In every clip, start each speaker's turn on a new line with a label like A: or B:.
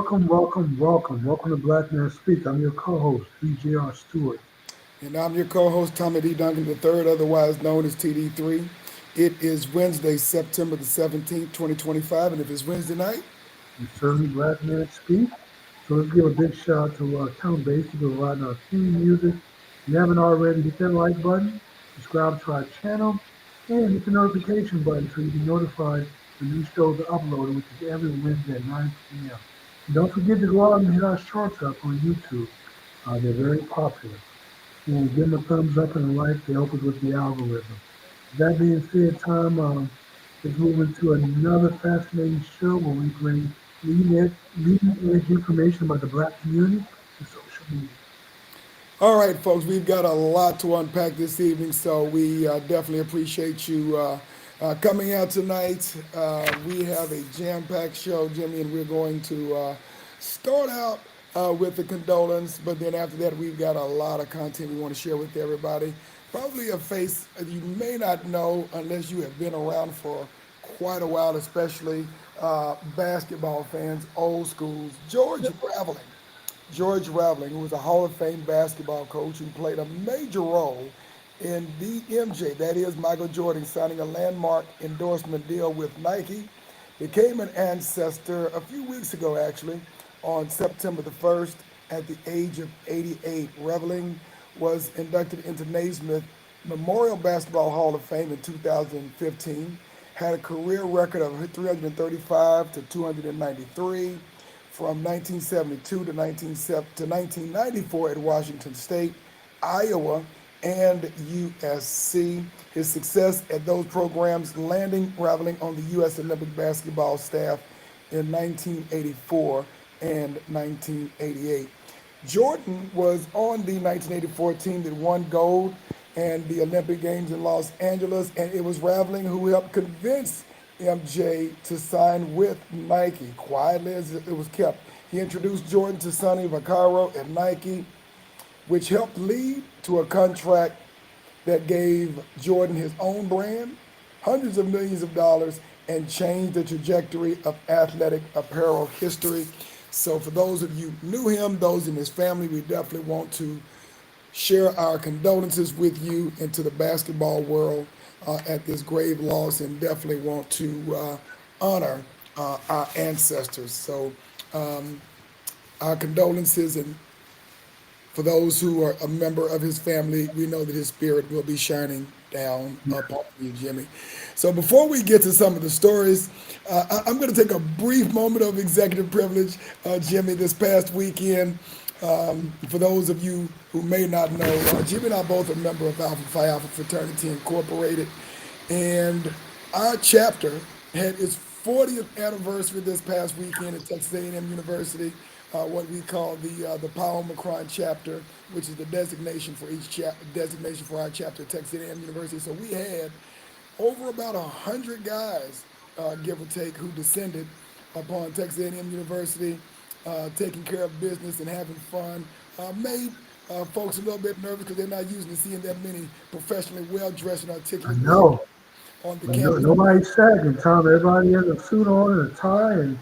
A: Welcome to Black Man Speak. I'm your co-host, BJR Stewart.
B: And I'm your co host, Tommy D. Duncan III, otherwise known as TD3. It is Wednesday, September the 17th, 2025. And if it's Wednesday night,
A: And certainly Black Man Speak. So let's give a big shout out to Count Basie for providing our theme music. If you haven't already, hit that like button, subscribe to our channel, and hit the notification button so you can be notified when new shows are uploaded, which is every Wednesday at 9 p.m. And don't forget to go out and hit our shorts up on YouTube. They're very popular. And give them a thumbs up and a like to help us with the algorithm. That being said, Tom, let's move into another fascinating show where we bring leading edge information about the black community and social media.
B: all right, folks, we've got a lot to unpack this evening, so we definitely appreciate you coming out tonight. We have a jam packed show, Jimmy, and we're going to start out with the condolence, but then after that, we've got a lot of content we want to share with everybody. Probably a face you may not know unless you have been around for quite a while, especially basketball fans, old schools. George Raveling, who was a Hall of Fame basketball coach who played a major role in the MJ, that is Michael Jordan, signing a landmark endorsement deal with Nike, became an ancestor a few weeks ago, actually, on September the 1st at the age of 88. Raveling was inducted into Naismith Memorial Basketball Hall of Fame in 2015, had a career record of 335 to 293 from 1972 to 1994 at Washington State, Iowa, and USC. His success at those programs landing Raveling on the U.S. Olympic basketball staff in 1984 and 1988. Jordan was on the 1984 team that won gold and the Olympic Games in Los Angeles, and it was Raveling who helped convince MJ to sign with Nike, quietly as it was kept. He introduced Jordan to Sonny Vaccaro at Nike, which helped lead to a contract that gave Jordan his own brand, hundreds of millions of dollars, and changed the trajectory of athletic apparel history. So, for those of you who knew him, those in his family, we definitely want to share our condolences with you into the basketball world at this grave loss, and definitely want to honor our ancestors. So, our condolences, and for those who are a member of his family, we know that his spirit will be shining down upon you, Jimmy. So before we get to some of the stories, I'm going to take a brief moment of executive privilege, Jimmy. This past weekend, for those of you who may not know, Jimmy and I both are a member of Alpha Phi Alpha Fraternity Incorporated, and our chapter had its 40th anniversary this past weekend at Texas A&M University. What we call the Pi Omicron chapter, which is the designation for designation for our chapter at Texas A&M University. So we had over about 100 guys, give or take, who descended upon Texas A&M University, taking care of business and having fun. Made folks a little bit nervous because they're not used to seeing that many professionally well-dressed and
A: I
B: articulate men
A: know,
B: on the
A: but no,
B: campus.
A: nobody's sagging, Tom. Everybody has a suit on and a tie and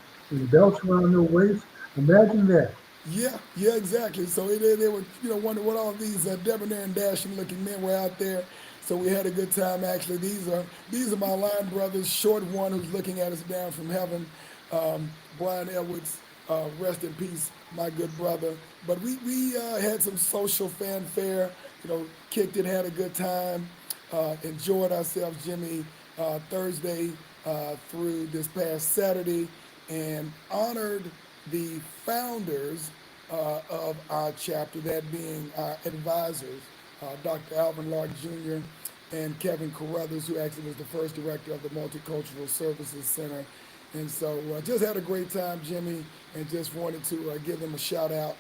A: belts around their waist. Imagine that.
B: Yeah, yeah, exactly. So they were, wondering what all these debonair and dashing looking men were out there. So we had a good time. Actually, these are my line brothers. Short one who's looking at us down from heaven, Brian Edwards. Rest in peace, my good brother. But we had some social fanfare. Kicked it, had a good time, enjoyed ourselves, Jimmy. Thursday through this past Saturday, and honored the founders of our chapter, that being our advisors, Dr. Alvin Lark Jr. and Kevin Carruthers, who actually was the first director of the Multicultural Services Center. And so just had a great time, Jimmy, and just wanted to give them a shout out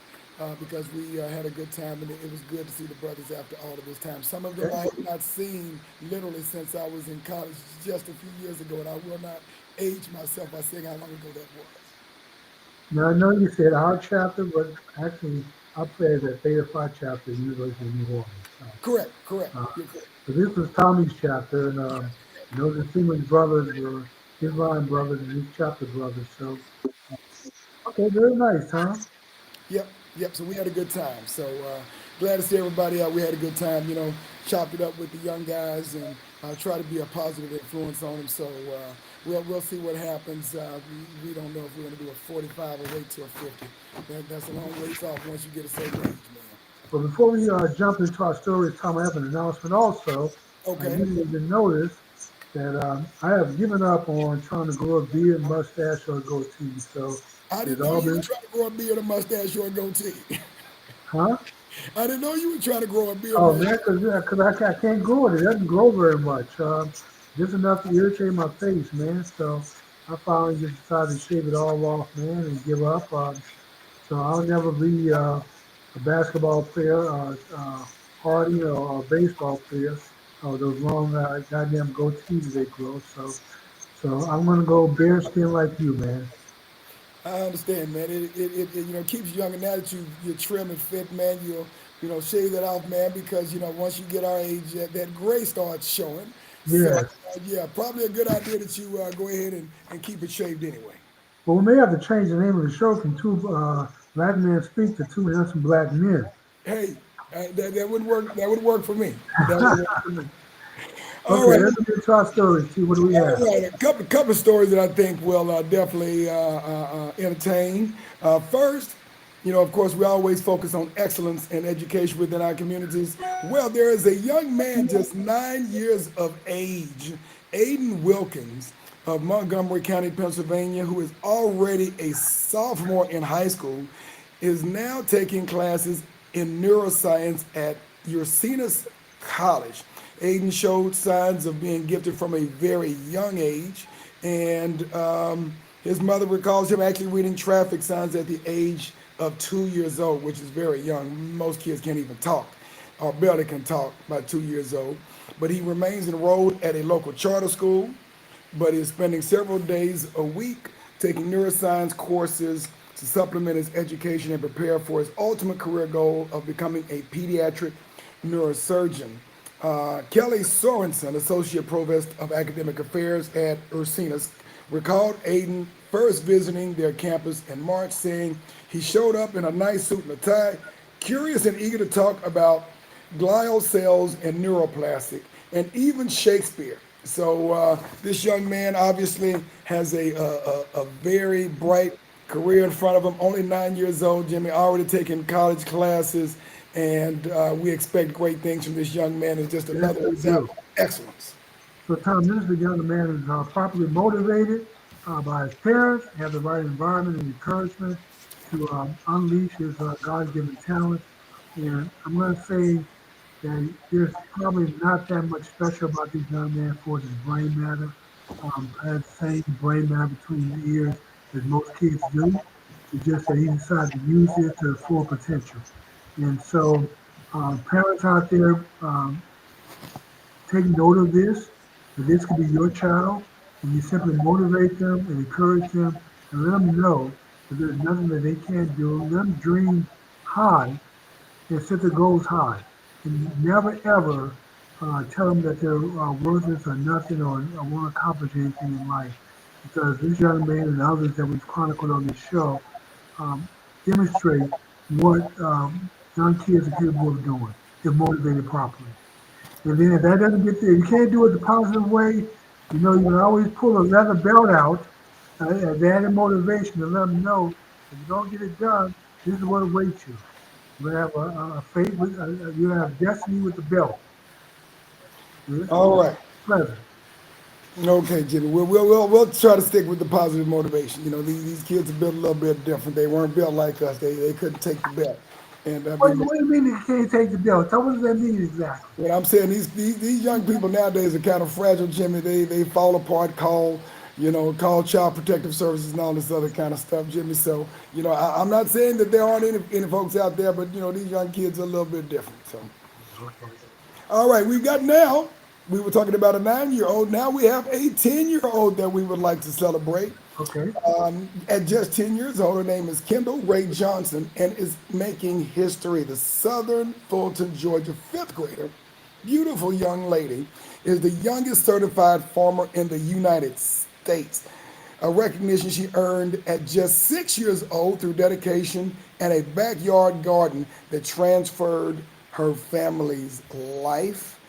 B: because we had a good time, and it was good to see the brothers after all of this time. Some of them I have not seen literally since I was in college just a few years ago, and I will not age myself by saying how long ago that was.
A: Now, I know you said our chapter, but actually, I played at Theta Phi chapter at University of New Orleans.
B: Correct, correct.
A: Uh,
B: You're correct.
A: so this was Tommy's chapter, and those distinguished brothers were his line brothers and his chapter brothers. So, Okay, very nice, huh?
B: Yep, yep. So we had a good time. So glad to see everybody out. We had a good time. Chopped it up with the young guys and try to be a positive influence on them. So we'll see what happens. We don't know if we're going to do a 45 or wait till 50. That's a long ways off once you get a certain age, man.
A: But before we jump into our stories, Tom, I have an announcement also.
B: Okay.
A: You may have noticed that I have given up on trying to grow a beard, mustache, or goatee. So
B: I
A: it's
B: didn't know
A: all
B: you were
A: been,
B: trying to grow a beard, a mustache, or a goatee.
A: huh?
B: I didn't know you were trying to grow a beard,
A: Oh
B: mustache.
A: man, because I can't grow it. It doesn't grow very much. Just enough to irritate my face, man. So I finally just decided to shave it all off, man, and give up. So I'll never be a basketball player, Hardy, or a baseball player. Those long goddamn goatees they grow. So I'm gonna go bare skin like you, man.
B: I understand, man. It keeps you young, and now that you're trim and fit, man, you'll shave that off, man, because once you get our age, that gray starts showing. So
A: Yes.
B: yeah, probably a good idea that you go ahead and keep it shaved anyway.
A: Well, we may have to change the name of the show from Two Black Men Speak to Two Handsome Black Men.
B: Hey, that would work. That would work for me. That would work for me. All
A: Okay,
B: right.
A: let's get into our stories. See what do we have.
B: All right, a couple of stories that I think will definitely entertain. First, of course, we always focus on excellence and education within our communities. Well, there is a young man just 9 years of age, Aiden Wilkins of Montgomery County, Pennsylvania, who is already a sophomore in high school, is now taking classes in neuroscience at Ursinus College. Aiden showed signs of being gifted from a very young age, and his mother recalls him actually reading traffic signs at the age of 2 years old, which is very young. Most kids can't even talk or barely can talk by 2 years old. But he remains enrolled at a local charter school, but is spending several days a week taking neuroscience courses to supplement his education and prepare for his ultimate career goal of becoming a pediatric neurosurgeon. Kelly Sorensen, Associate Provost of Academic Affairs at Ursinus, recalled Aiden first visiting their campus in March, saying he showed up in a nice suit and a tie, curious and eager to talk about glial cells and neuroplastic, and even Shakespeare. So this young man obviously has a very bright career in front of him. Only 9 years old, Jimmy, already taking college classes, and we expect great things from this young man. It's just
A: Yes,
B: another
A: we do.
B: example of excellence.
A: So, Tom, this is a young man who's properly motivated by his parents, have the right environment and encouragement to unleash his God-given talents. And I'm going to say that there's probably not that much special about this young man for his brain matter. Has the same brain matter between the ears as most kids do. It's just that he decided to use it to full potential. And so, parents out there, take note of this, that this could be your child, and you simply motivate them and encourage them and let them know that there's nothing that they can't do. Let them dream high and set their goals high. And never ever tell them that they're worthless or nothing or won't accomplish anything in life. Because this young man and others that we've chronicled on this show um, demonstrate what young kids are capable of doing if motivated properly. And then if that doesn't get there, you can't do it the positive way. You can always pull a leather belt out as added motivation to let them know if you don't get it done, this is what awaits you. You have a fate with, you have destiny with the belt. It's
B: All right.
A: pleasant.
B: Okay, Jimmy. We'll try to stick with the positive motivation. These kids are built a little bit different. They weren't built like us. They couldn't take the belt. And I mean,
A: What do you mean you can't take the belt? Tell what does that mean exactly?
B: what I'm saying, these young people nowadays are kind of fragile, Jimmy. They fall apart, call child protective services and all this other kind of stuff, Jimmy. So, I'm not saying that there aren't any folks out there, but these young kids are a little bit different. So,
A: Okay.
B: all right, we got now. We were talking about a 9 year old. Now we have a 10-year-old that we would like to celebrate.
A: Okay.
B: At just 10 years old, her name is Kendall Ray Johnson and is making history. The Southern Fulton, Georgia fifth grader, beautiful young lady, is the youngest certified farmer in the United States. a recognition she earned at just 6 years old through dedication and a backyard garden that transferred her family's life.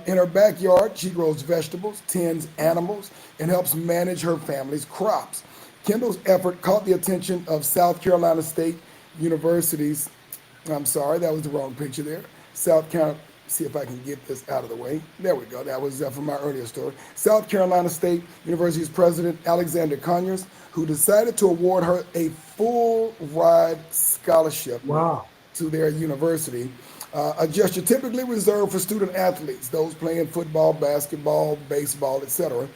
B: In her backyard, she grows vegetables, tends animals, and helps manage her family's crops. Kendall's effort caught the attention of South Carolina State University's, I'm sorry, that was the wrong picture there. South Carolina, see if I can get this out of the way. There we go. That was from my earlier story. South Carolina State University's president, Alexander Conyers, who decided to award her a full ride scholarship
A: Wow.
B: to their university, a gesture typically reserved for student athletes, those playing football, basketball, baseball, etc.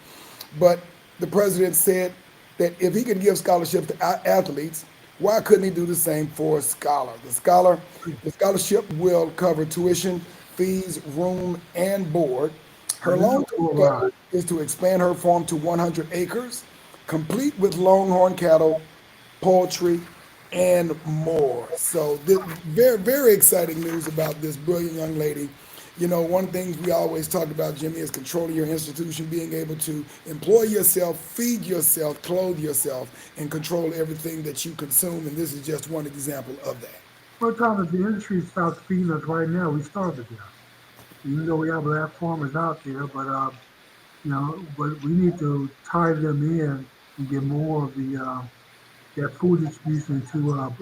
B: But the president said that if he could give scholarships to athletes, why couldn't he do the same for a scholar? The scholarship will cover tuition, fees, room, and board. Her
A: And this is a
B: long-term
A: full ride.
B: goal is to expand her farm to 100 acres, complete with longhorn cattle, poultry, and more. So this very, very exciting news about this brilliant young lady. You know, one of the things we always talk about, Jimmy, is controlling your institution, being able to employ yourself, feed yourself, clothe yourself, and control everything that you consume. And this is just one example of that.
A: What time if the industry starts feeding us right now, we starve to death. Even though we have black farmers out there, but but we need to tie them in and get more of the that food distribution to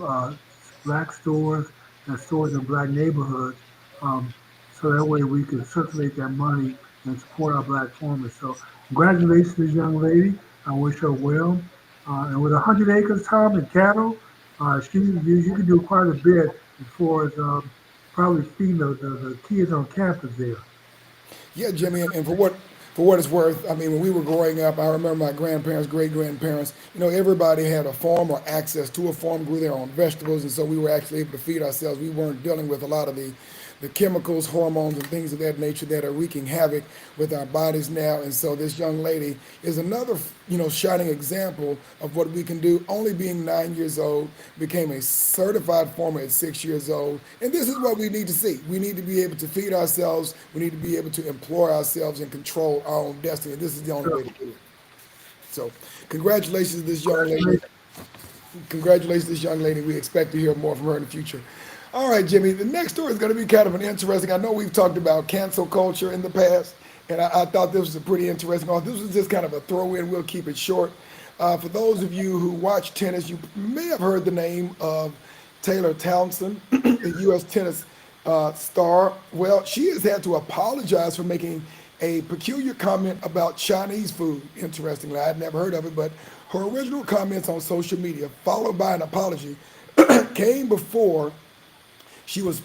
A: black stores and stores in black neighborhoods, um, so that way we can circulate that money and support our black farmers. So congratulations to this young lady. I wish her well. And with 100 acres, Tom, and cattle, you can do quite a bit as far as probably feeding the kids on campus there.
B: Yeah, Jimmy, and for what it's worth, I mean, when we were growing up, I remember my grandparents, great grandparents. You know, everybody had a farm or access to a farm, grew their own vegetables, and so we were actually able to feed ourselves. We weren't dealing with a lot of the chemicals, hormones, and things of that nature that are wreaking havoc with our bodies now. And so this young lady is another, shining example of what we can do. Only being 9 years old, became a certified farmer at 6 years old. And this is what we need to see. We need to be able to feed ourselves. We need to be able to employ ourselves and control our own destiny. This is the only way
A: So
B: to do it. So, congratulations to this young lady.
A: congratulations.
B: Congratulations to this young lady. We expect to hear more from her in the future. All right, Jimmy, the next story is going to be kind of an interesting. I know we've talked about cancel culture in the past, and I thought this was a pretty interesting one. This was just kind of a throw in. We'll keep it short. For those of you who watch tennis, you may have heard the name of Taylor Townsend, the U.S. tennis star. Well, she has had to apologize for making a peculiar comment about Chinese food. Interestingly, I had never heard of it, but her original comments on social media, followed by an apology, came before she was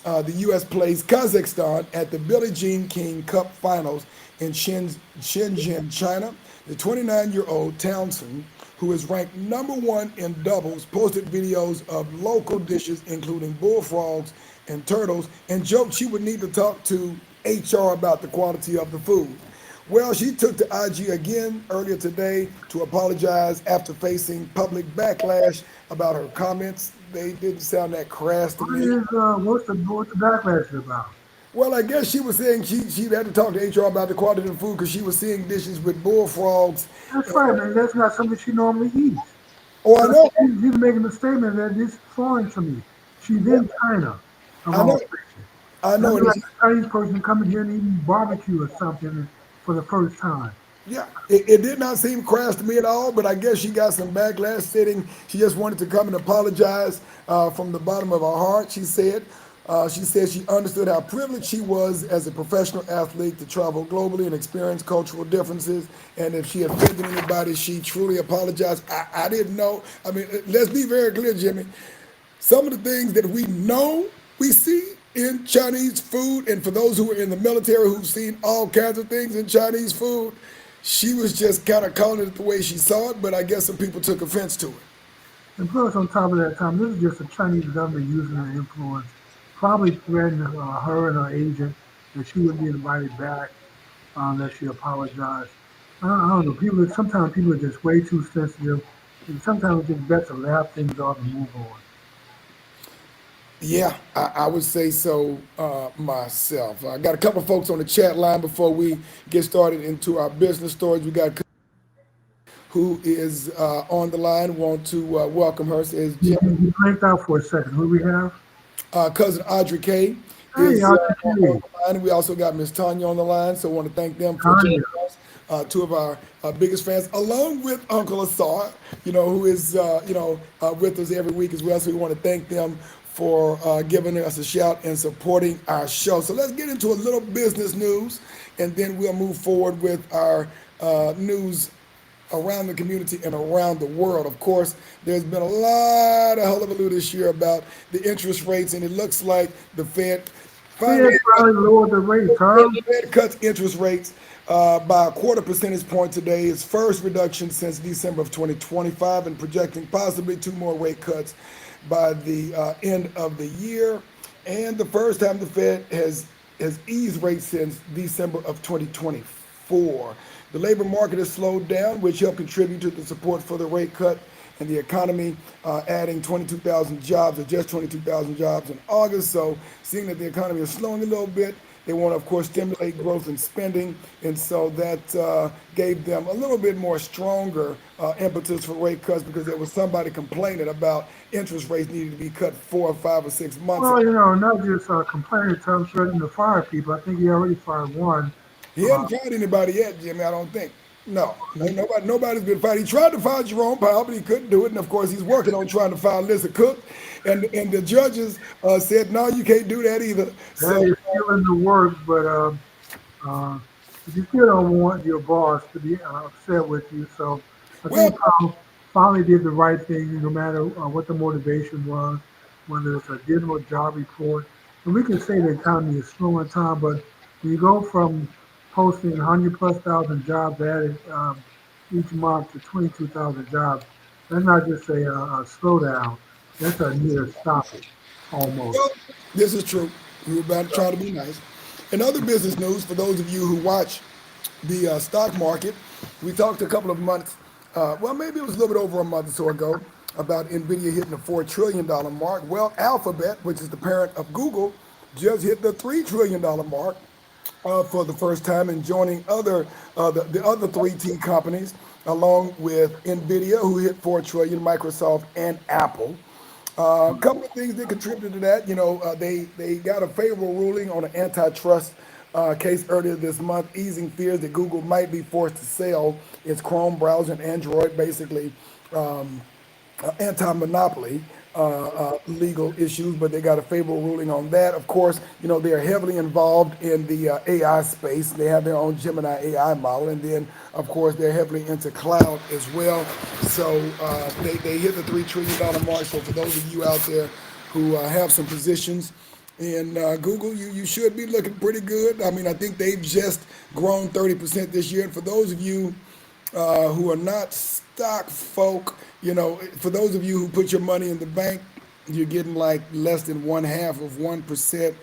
B: the U.S. plays Kazakhstan at the Billie Jean King Cup Finals in Shenzhen, China. The 29-year-old Townsend, who is ranked #1 in doubles, posted videos of local dishes, including bullfrogs and turtles, and joked she would need to talk to HR about the quality of the food. Well, she took to IG again earlier today to apologize after facing public backlash about her comments. They didn't sound that crass to
A: What
B: me.
A: is what's the backlash about?
B: Well, I guess she was saying she had to talk to HR about the quality of the food because she was seeing dishes with bullfrogs.
A: That's right, man. That's not something she normally eats.
B: Oh, I
A: So
B: know,
A: she's making a statement that this is foreign to me. She's
B: yeah,
A: in China, of
B: I
A: all
B: know,
A: places.
B: I
A: That'd
B: know,
A: be
B: and
A: like
B: it's
A: a Chinese person coming here and eating barbecue or something for the first time.
B: yeah, it did not seem crass to me at all, but I guess she got some backlash sitting. She just wanted to come and apologize from the bottom of her heart, she said. She said she understood how privileged she was as a professional athlete to travel globally and experience cultural differences. And if she offended anybody, she truly apologized. I didn't know. I mean, let's be very clear, Jimmy. Some of the things that we know we see in Chinese food, and for those who are in the military who've seen all kinds of things in Chinese food, she was just kind of calling it the way she saw it, but I guess some people took offense to it.
A: And plus, on top of that, Tom, this is just the Chinese government using her influence, probably threatening her and her agent that she would be invited back, that she apologized. I don't know. Sometimes people are just way too sensitive, and sometimes it's just best to laugh things off and move on.
B: Yeah, I would say so myself. I got a couple folks on the chat line before we get started into our business stories. We got who is on the line. Want to welcome her. Says
A: You,
B: Jim.
A: you blanked out for a second. Who do we have?
B: Cousin Audrey K
A: Hey,
B: is
A: Archie
B: on
A: K.
B: the line. We also got Miss Tanya on the line, so I want to thank them for joining
A: Tanya.
B: us. Two of our biggest fans, along with Uncle Asar, who is with us every week as well. So we want to thank them for giving us a shout and supporting our show. So let's get into a little business news, and then we'll move forward with our news around the community and around the world. Of course, there's been a lot of hullabaloo this year about the interest rates, and it looks like the Fed finally
A: Fed finally lowered the rates, huh?
B: the Fed cuts interest rates by a quarter percentage point today. Its first reduction since December of 2025, and projecting possibly two more rate cuts by the end of the year. And the first time the Fed has eased rates since December of 2024. The labor market has slowed down, which helped contribute to the support for the rate cut and the economy, adding 22,000 jobs, or just 22,000 jobs in August. So, seeing that the economy is slowing a little bit, they want to, of course, stimulate growth and spending, and so that gave them a little bit more stronger impetus for rate cuts, because there was somebody complaining about interest rates needing to be cut 4 or 5 or 6 months
A: Well,
B: ago.
A: not just complaining, Tom threatening to fire people. I think he already fired one.
B: He
A: Uh,
B: hadn't fired anybody yet, Jimmy. I don't think. No, ain't nobody's been fired. He tried to fire Jerome Powell, but he couldn't do it. And of course, he's working on trying to fire Lisa Cook, and the judges said, no, you can't do that either.
A: that
B: So,
A: is still in the works, but uh, you still don't want your boss to be upset with you. So I think
B: well,
A: Powell finally did the right thing, no matter what the motivation was, whether it's a dismal job report. And we can say the economy is slow in time, but when you go from posting 100 plus thousand jobs added each month to 22,000 jobs, that's not just a slowdown. That's a near stoppage almost.
B: well, this is true. We were about to try to be nice. In other business news, for those of you who watch the stock market, we talked a couple of months, well, maybe it was a little bit over a month or so ago, about NVIDIA hitting the $4 trillion mark. Well, Alphabet, which is the parent of Google, just hit the $3 trillion mark for the first time, and joining the other three T companies, along with Nvidia, who hit 4 trillion, Microsoft, and Apple. A couple of things that contributed to that, they got a favorable ruling on an antitrust case earlier this month, easing fears that Google might be forced to sell its Chrome browser and Android, basically anti-monopoly legal issues, but they got a favorable ruling on that. Of course, they are heavily involved in the AI space. They have their own Gemini AI model, and then, of course, they're heavily into cloud as well. So they hit the $3 trillion mark. So for those of you out there who have some positions in Google, you should be looking pretty good. I mean, I think they've just grown 30% this year. And for those of you who are not stock folk, for those of you who put your money in the bank, you're getting like less than 1/2 of 1%.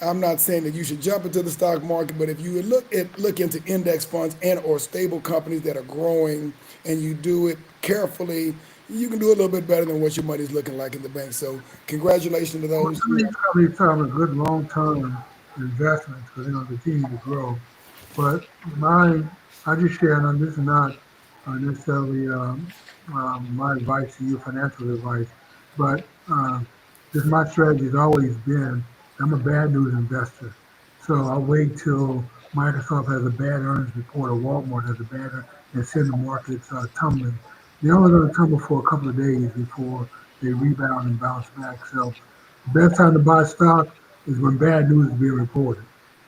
B: I'm not saying that you should jump into the stock market, but if you look into index funds and or stable companies that are growing, and you do it carefully, you can do a little bit better than what your money's looking like in the bank. So congratulations to
A: Well,
B: those
A: some
B: who
A: of these companies are good long-term investments because they're going to continue to grow. But I just share, and this is not necessarily my advice to you, financial advice, but just my strategy has always been I'm a bad news investor. So I'll wait till Microsoft has a bad earnings report or Walmart has a bad and send the markets tumbling. They're only going to tumble for a couple of days before they rebound and bounce back. So the best time to buy stock is when bad news is being reported.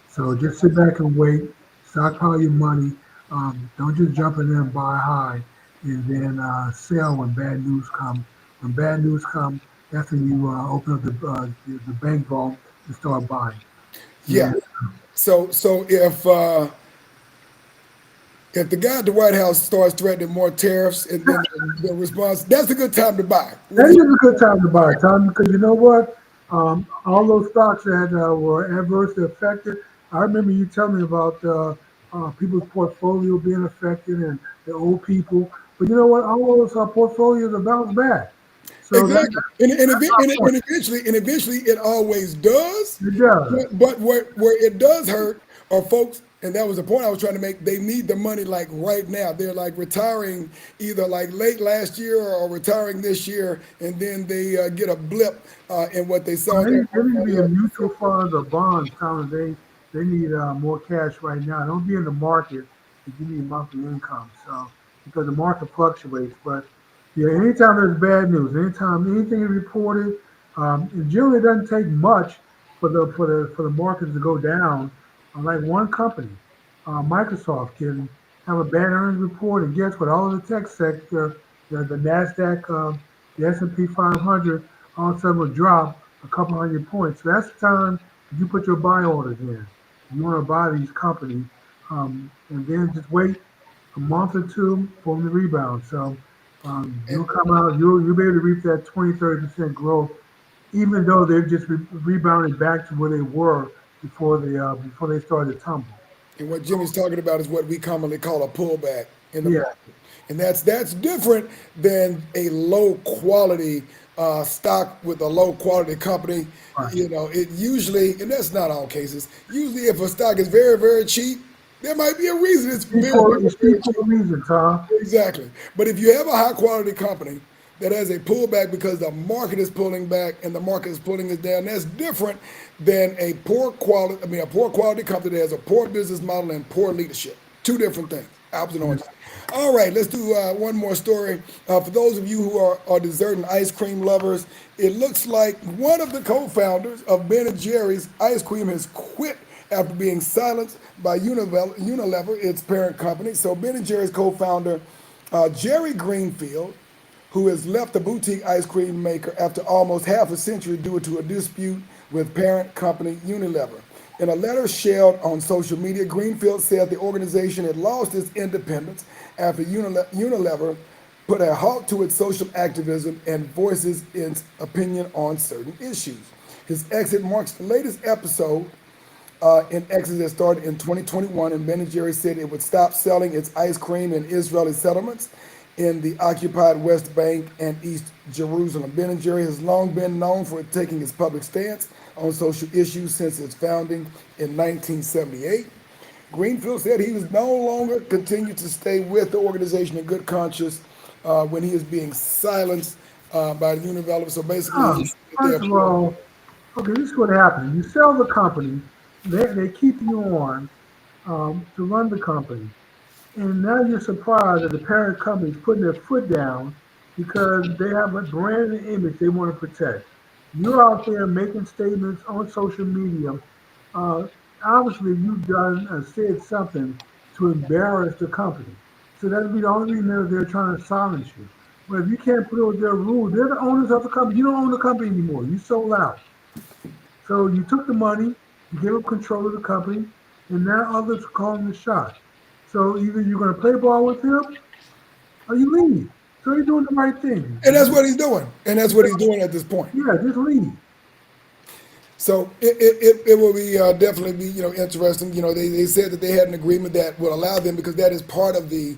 A: So just sit back and wait, stockpile your money. Don't just jump in there and buy high and then sell when bad news comes. When bad news comes, that's when you open up the bank vault and start buying.
B: yeah.
A: And
B: So if the guy at the White House starts threatening more tariffs, and then the response, that's a good time to buy. What
A: that
B: do
A: is
B: you?
A: a good time to buy, Tom, because you know what? All those stocks that were adversely affected. I remember you telling me about people's portfolio being affected and the old people. But you know what? All those portfolios are bounced back. So
B: Exactly,
A: that's my point.
B: and eventually it always does.
A: It does.
B: But where it does hurt are folks And that was the point I was trying to make. They need the money like right now. They're like retiring either like late last year or retiring this year, and then they get a blip in what they saw
A: Well,
B: in their
A: they need to be
B: portfolio.
A: in mutual funds or bonds, telling them they need more cash right now. Don't be in the market to give me monthly income. So because the market fluctuates, but yeah, anytime there's bad news, anytime anything is reported, it generally doesn't take much for the markets to go down. Like one company, Microsoft, can have a bad earnings report, and guess what? All of the tech sector, the Nasdaq, the S&P 500, all of a sudden will drop a couple hundred points. So that's the time you put your buy orders in. You want to buy these companies, and then just wait a month or two for them to rebound. So
B: And,
A: you'll come out, you'll be able to reap that 20, 30% growth, even though they've just rebounded back to where they were before they started to tumble.
B: and what Jimmy's talking about is what we commonly call a pullback in the
A: Yeah,
B: market, and that's different than a low quality stock with a low quality company.
A: right.
B: You know, it usually, and that's not all cases. Usually, if a stock is very very cheap, there might be a reason it's very very
A: It's
B: very
A: cheap for
B: cheap.
A: a reason, Tom.
B: Exactly. But if you have a high quality company that has a pullback because the market is pulling back and the market is pulling it down, that's different than a poor quality company that has a poor business model and poor leadership. Two different things, apples and
A: Yeah.
B: oranges. All right, let's do one more story. For those of you who are dessert and ice cream lovers, it looks like one of the co-founders of Ben and Jerry's ice cream has quit after being silenced by Unilever, its parent company. So Ben and Jerry's co-founder Jerry Greenfield, who has left the boutique ice cream maker after almost half a century due to a dispute with parent company Unilever. In a letter shared on social media, Greenfield said the organization had lost its independence after Unilever put a halt to its social activism and voices its opinion on certain issues. His exit marks the latest episode in Exodus that started in 2021, and Ben& Jerry's said it would stop selling its ice cream in Israeli settlements in the occupied West Bank and East Jerusalem. Ben& Jerry has long been known for taking its public stance on social issues since its founding in 1978. Greenfield said he was no longer continued to stay with the organization in good conscience when he is being silenced by the Unilever. So basically, he
A: Tom,
B: said that they
A: first
B: are
A: of all, okay, this is what happens. You sell the company, they keep you on to run the company. And now you're surprised that the parent company is putting their foot down because they have a brand and image they want to protect. You're out there making statements on social media. Uh, Obviously, you've done said something to embarrass the company. So that'd be the only reason they're trying to silence you. But if you can't put out their rules, they're the owners of the company. You don't own the company anymore. You sold out. So you took the money, you gave up control of the company, and now others are calling the shot. So either you're going to play ball with him or you leave. So you're doing the right thing.
B: And that's what he's doing. And that's what he's doing at this point.
A: Yeah, just leave.
B: So it will be definitely be interesting. They said that they had an agreement that would allow them, because that is part of the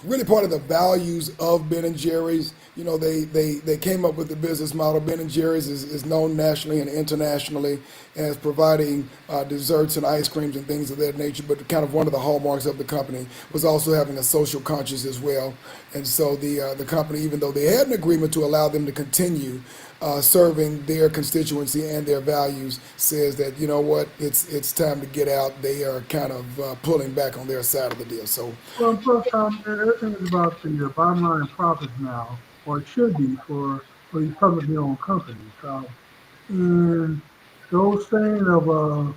B: really part of the values of Ben and Jerry's. They came up with the business model. Ben and Jerry's is known nationally and internationally as providing desserts and ice creams and things of that nature. But kind of one of the hallmarks of the company was also having a social conscience as well. And so the company, even though they had an agreement to allow them to continue serving their constituency and their values, says that, you know what, it's time to get out. They are kind of pulling back on their side of the deal. So
A: Well, plus, everything is about the bottom line profits now, or it should be for these publicly owned companies. And those saying of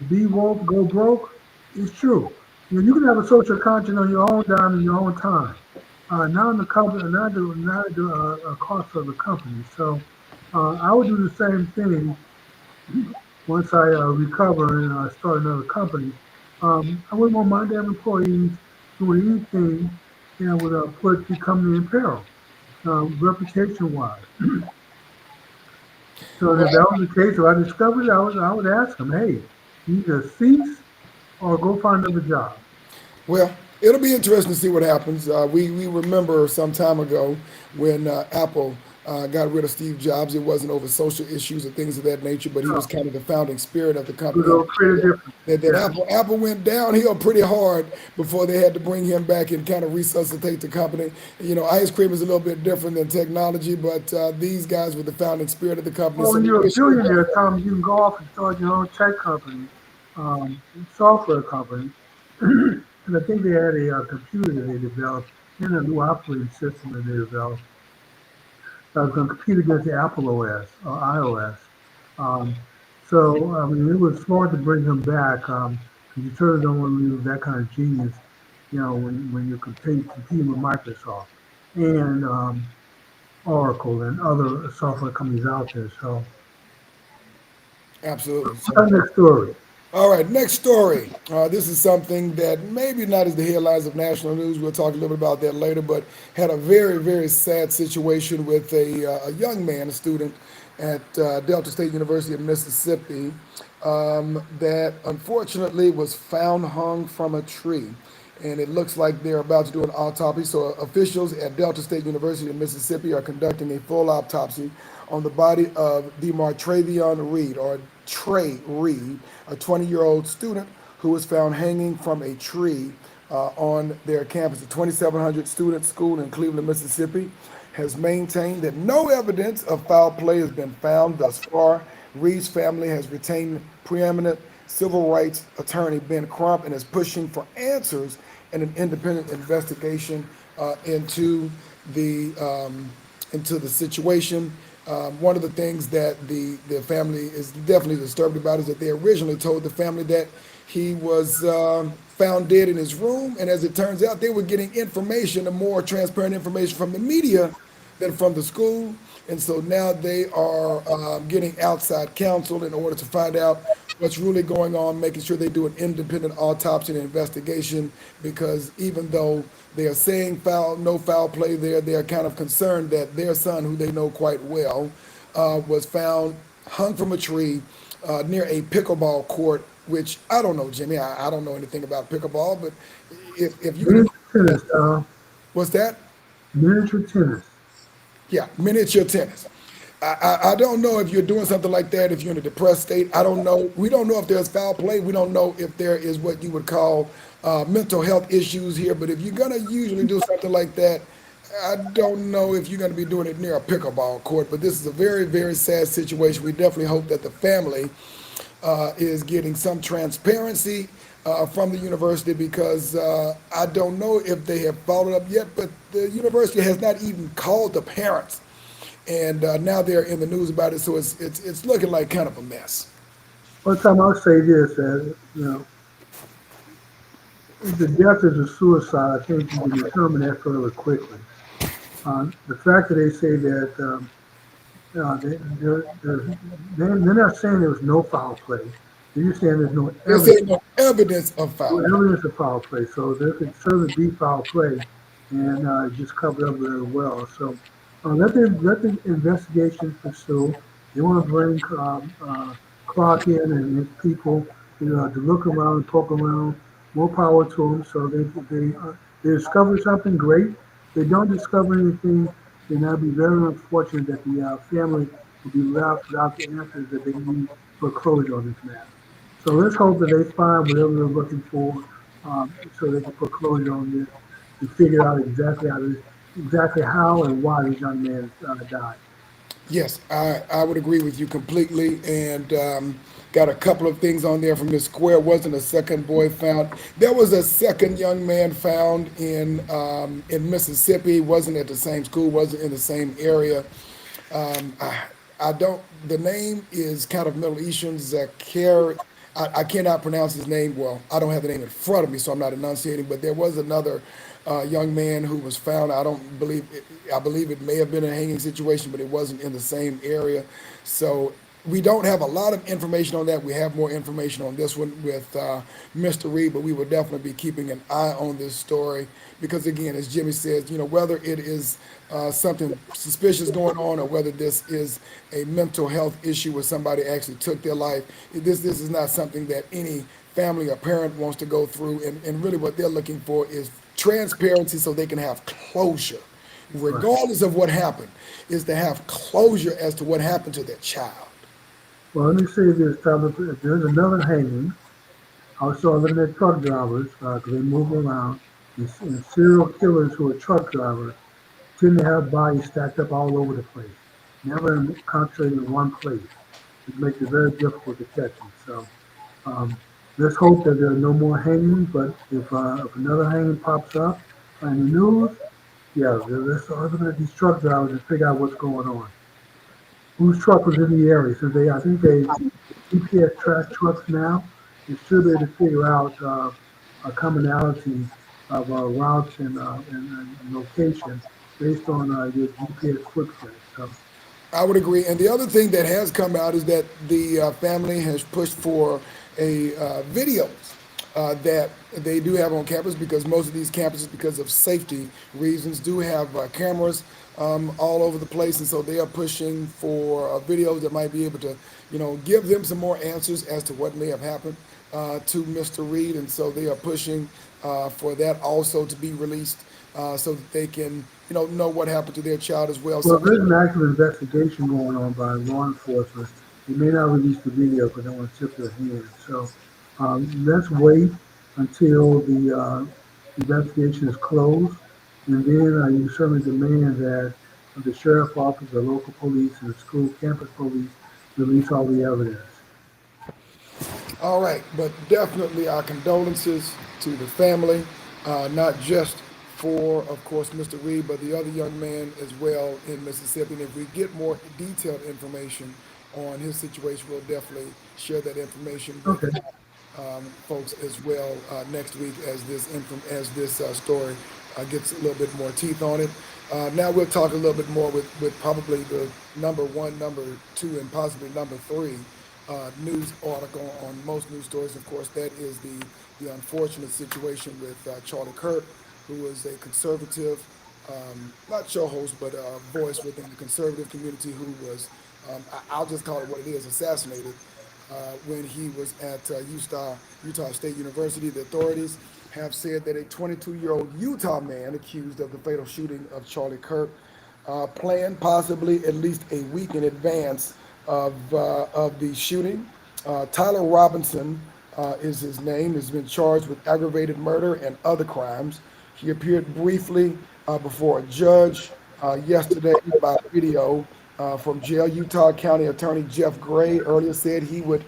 A: be woke, go broke is true. You can have a social conscience on your own dime in your own time. Not in the company, not at the cost of the company. So I would do the same thing once I recover and start another company. I wouldn't want my damn employees doing anything that would put the company in peril, reputation wise. So if that
B: well,
A: was the case, if I discovered it, I would ask them, hey, either cease or go find another job.
B: Well, it'll be interesting to see what happens. We remember some time ago when Apple got rid of Steve Jobs. It wasn't over social issues or things of that nature, but he was
A: No,
B: kind of the founding spirit of the
A: good
B: company. And
A: old create a difference.
B: that
A: Yeah.
B: Apple went downhill pretty hard before they had to bring him back and kind of resuscitate the company. You know, ice cream is a little bit different than technology, but these guys were the founding spirit of the company.
A: Well,
B: So
A: when
B: we
A: you're a
B: wish you the best.
A: billionaire, Tom, you can go off and start your own tech company, um, software company. And I think they had a computer that they developed and a new operating system that they developed that was going to compete against the Apple OS or iOS. Um, so, I mean, it was smart to bring him back because you certainly don't want to lose that kind of genius, when you competing with Microsoft and Oracle and other software companies out there. So,
B: Absolutely.
A: what's
B: So
A: our next story?
B: all right, next story. This is something that maybe not as the headlines of national news. We'll talk a little bit about that later, but had a very, very sad situation with a young man, a student at Delta State University of Mississippi, that unfortunately was found hung from a tree. And it looks like they're about to do an autopsy. So officials at Delta State University of Mississippi are conducting a full autopsy on the body of DeMartravion Reed, or Trey Reed, a 20-year-old student who was found hanging from a tree on their campus. The 2,700 student school in Cleveland, Mississippi, has maintained that no evidence of foul play has been found thus far. Reed's family has retained preeminent civil rights attorney Ben Crump and is pushing for answers and an independent investigation into the situation. One of the things that the family is definitely disturbed about is that they originally told the family that he was found dead in his room, and as it turns out, they were getting information, a more transparent information from the media than from the school. And so now they are getting outside counsel in order to find out what's really going on, making sure they do an independent autopsy and investigation. Because even though they are saying no foul play there, they are kind of concerned that their son, who they know quite well, was found hung from a tree near a pickleball court. Which I don't know, Jimmy. I don't know anything about pickleball, but if you can,
A: Miniature tennis, Tom.
B: what's that?
A: Miniature tennis.
B: Yeah, miniature tennis. I don't know if you're doing something like that if you're in a depressed state. I don't know. We don't know if there's foul play. We don't know if there is what you would call mental health issues here. But if you're going to usually do something like that, I don't know if you're going to be doing it near a pickleball court. But this is a very, very sad situation. We definitely hope that the family is getting some transparency from the university, because I don't know if they have followed up yet, but the university has not even called the parents, and now they're in the news about it. So it's looking like kind of a mess.
A: One time I'll say this, if the death is a suicide, I think you can determine that fairly quickly. The fact that they say that they, they're not saying there was no foul play. They're just saying there's no
B: They're
A: evidence,
B: saying no evidence of
A: no
B: foul play.
A: evidence of foul play. So there could certainly be foul play, and just covered up very well. So let the investigation pursue. They want to bring Clark in and his people to look around and poke around. More power to them. So they discover something great. If they don't discover anything, then that'd be very unfortunate that the family will be left without the answers that they need for closure on this matter. So let's hope that they find whatever they're looking for, so they can put closure on this and figure out exactly how and why this young man died.
B: Yes, I would agree with you completely. And got a couple of things on there from this square. Wasn't a second boy found. There was a second young man found in Mississippi. Wasn't at the same school. Wasn't in the same area. I don't. The name is kind of Middle Eastern. Zakir. I cannot pronounce his name well. I don't have the name in front of me, so I'm not enunciating. But there was another young man who was found. I don't believe. I believe it may have been a hanging situation, but it wasn't in the same area. So we don't have a lot of information on that. We have more information on this one with Mr. Reed, but we will definitely be keeping an eye on this story because, again, as Jimmy says, whether it is something suspicious going on or whether this is a mental health issue where somebody actually took their life, this is not something that any family or parent wants to go through. And really what they're looking for is transparency so they can have closure.
A: Right.
B: regardless of what happened, is to have closure as to what happened to their child.
A: Well, let me say this, Tom. If there's another hanging, I saw looking at truck drivers because they move around, and serial killers who are truck drivers tend to have bodies stacked up all over the place, never concentrated in one place, which makes it very difficult to catch them. So let's hope that there are no more hangings. But if another hanging pops up in the news, yeah, let's start looking at these truck drivers and figure out what's going on. Whose truck was in the area? Since I think they GPS track trucks now, they should be able to figure out a commonality of routes and location based on your GPS footprints. So,
B: I would agree. And the other thing that has come out is that the family has pushed for a videos that they do have on campus because most of these campuses, because of safety reasons, do have cameras all over the place, and so they are pushing for videos that might be able to, give them some more answers as to what may have happened to Mr. Reed, and so they are pushing for that also to be released so that they can, know what happened to their child as well.
A: well,
B: So
A: if there's an active investigation going on by law enforcement, they may not release the video because they want to tip their hands. So let's wait until the investigation is closed, and then you certainly demand that the sheriff office, the local police, and the school campus police release all the evidence.
B: all right, but definitely our condolences to the family, not just for, of course, Mr. Reed, but the other young man as well in Mississippi. And if we get more detailed information on his situation, we'll definitely share that information with
A: Okay.
B: folks as well next week as this story gets a little bit more teeth on it. Now we'll talk a little bit more with probably the number one, number two, and possibly number three news article on most news stories. Of course, that is the unfortunate situation with Charlie Kirk, who is a conservative, not show host, but a voice within the conservative community who was, I'll just call it what it is, assassinated when he was at Utah State University. The authorities have said that a 22-year-old Utah man accused of the fatal shooting of Charlie Kirk planned possibly at least a week in advance of the shooting. Tyler Robinson is his name, has been charged with aggravated murder and other crimes. He appeared briefly before a judge yesterday by video from jail. Utah County Attorney Jeff Gray earlier said he would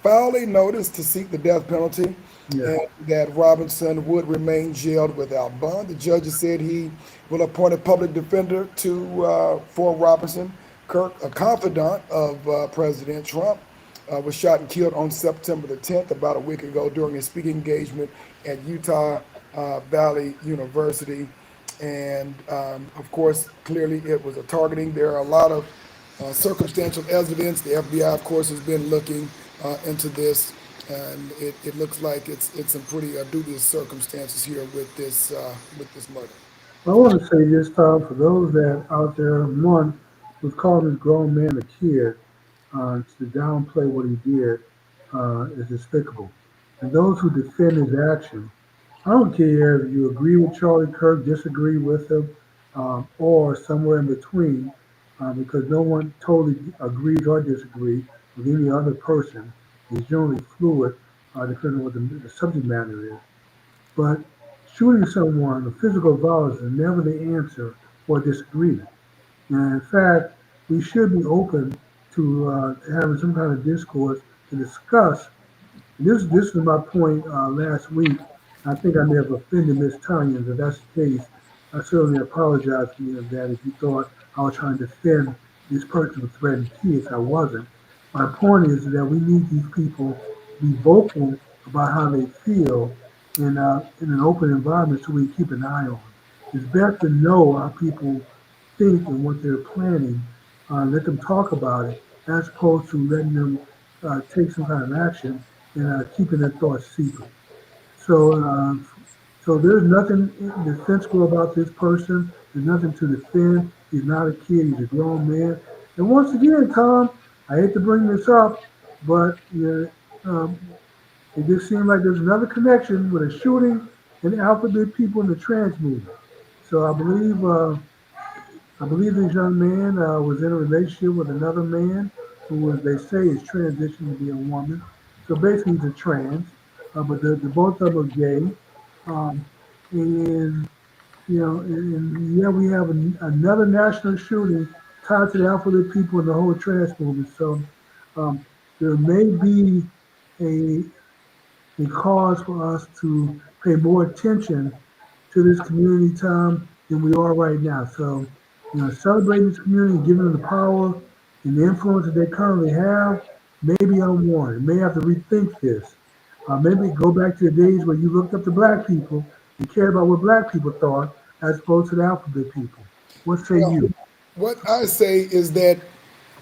B: file a notice to seek the death penalty
A: Yeah.
B: and that Robinson would remain jailed without bond. The judge has said he will appoint a public defender for Robinson. Kirk, a confidant of President Trump, was shot and killed on September the 10th, about a week ago, during a speaking engagement at Utah Valley University. And of course, clearly it was a targeting. There are a lot of circumstantial evidence. The FBI, of course, has been looking into this, and it looks like it's some pretty dubious circumstances here with this murder.
A: I want to say this, Tom, for those that out there, one who's calling this grown man a kid to downplay what he did is despicable. And those who defend his action, I don't care if you agree with Charlie Kirk, disagree with him, or somewhere in between, because no one totally agrees or disagrees with any other person. It's generally fluid, depending on what the subject matter is. But shooting someone, physical violence, is never the answer for disagreement. And in fact, we should be open to having some kind of discourse to discuss. This is my point last week. I think I may have offended Miss Tanya. If that's the case, I certainly apologize for you of that. If you thought I was trying to defend this person who threatened kids, I wasn't. My point is that we need these people to be vocal about how they feel in an open environment so we keep an eye on. It's best to know how people think and what they're planning. Let them talk about it as opposed to letting them take some kind of action and keeping their thoughts secret. So, so there's nothing defensible about this person. There's nothing to defend. He's not a kid. He's a grown man. And once again, Tom, I hate to bring this up, but it just seemed like there's another connection with a shooting and alphabet people in the trans movement. So I believe I believe this young man was in a relationship with another man who was, they say, is transitioning to be a woman. So basically, he's a trans, but the both of them are gay. Um, and and yeah, we have another national shooting tied to the alphabet people and the whole trans movement. So um, there may be a a cause for us to pay more attention to this community time than we are right now. So, celebrating this community, giving them the power and the influence that they currently have, may be unwarranted. May have to rethink this. Maybe go back to the days where you looked up to black people and cared about what black people thought as opposed to the alphabet people. What say
B: Well,
A: you?
B: what I say is that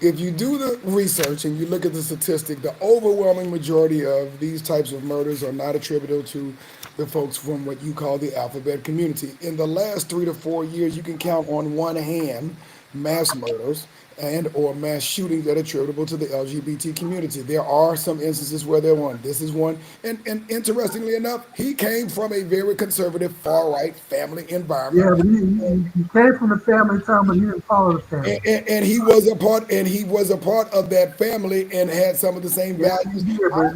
B: if you do the research and you look at the statistic, the overwhelming majority of these types of murders are not attributable to the folks from what you call the alphabet community. In the last 3 to 4 years, you can count on one hand mass murders and or mass shootings that are attributable to the LGBT community. There are some instances where there one. This is one. And interestingly enough, he came from a very conservative, far-right family environment.
A: Yeah, but he came from the family time, but he didn't follow the
B: and,
A: family.
B: and, and he was a part of that family and had some of the same
A: Yes,
B: values.
A: he did, but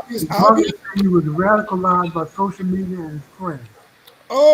B: Obvious,
A: his mother
B: obvious.
A: said he was radicalized by social media and his friends.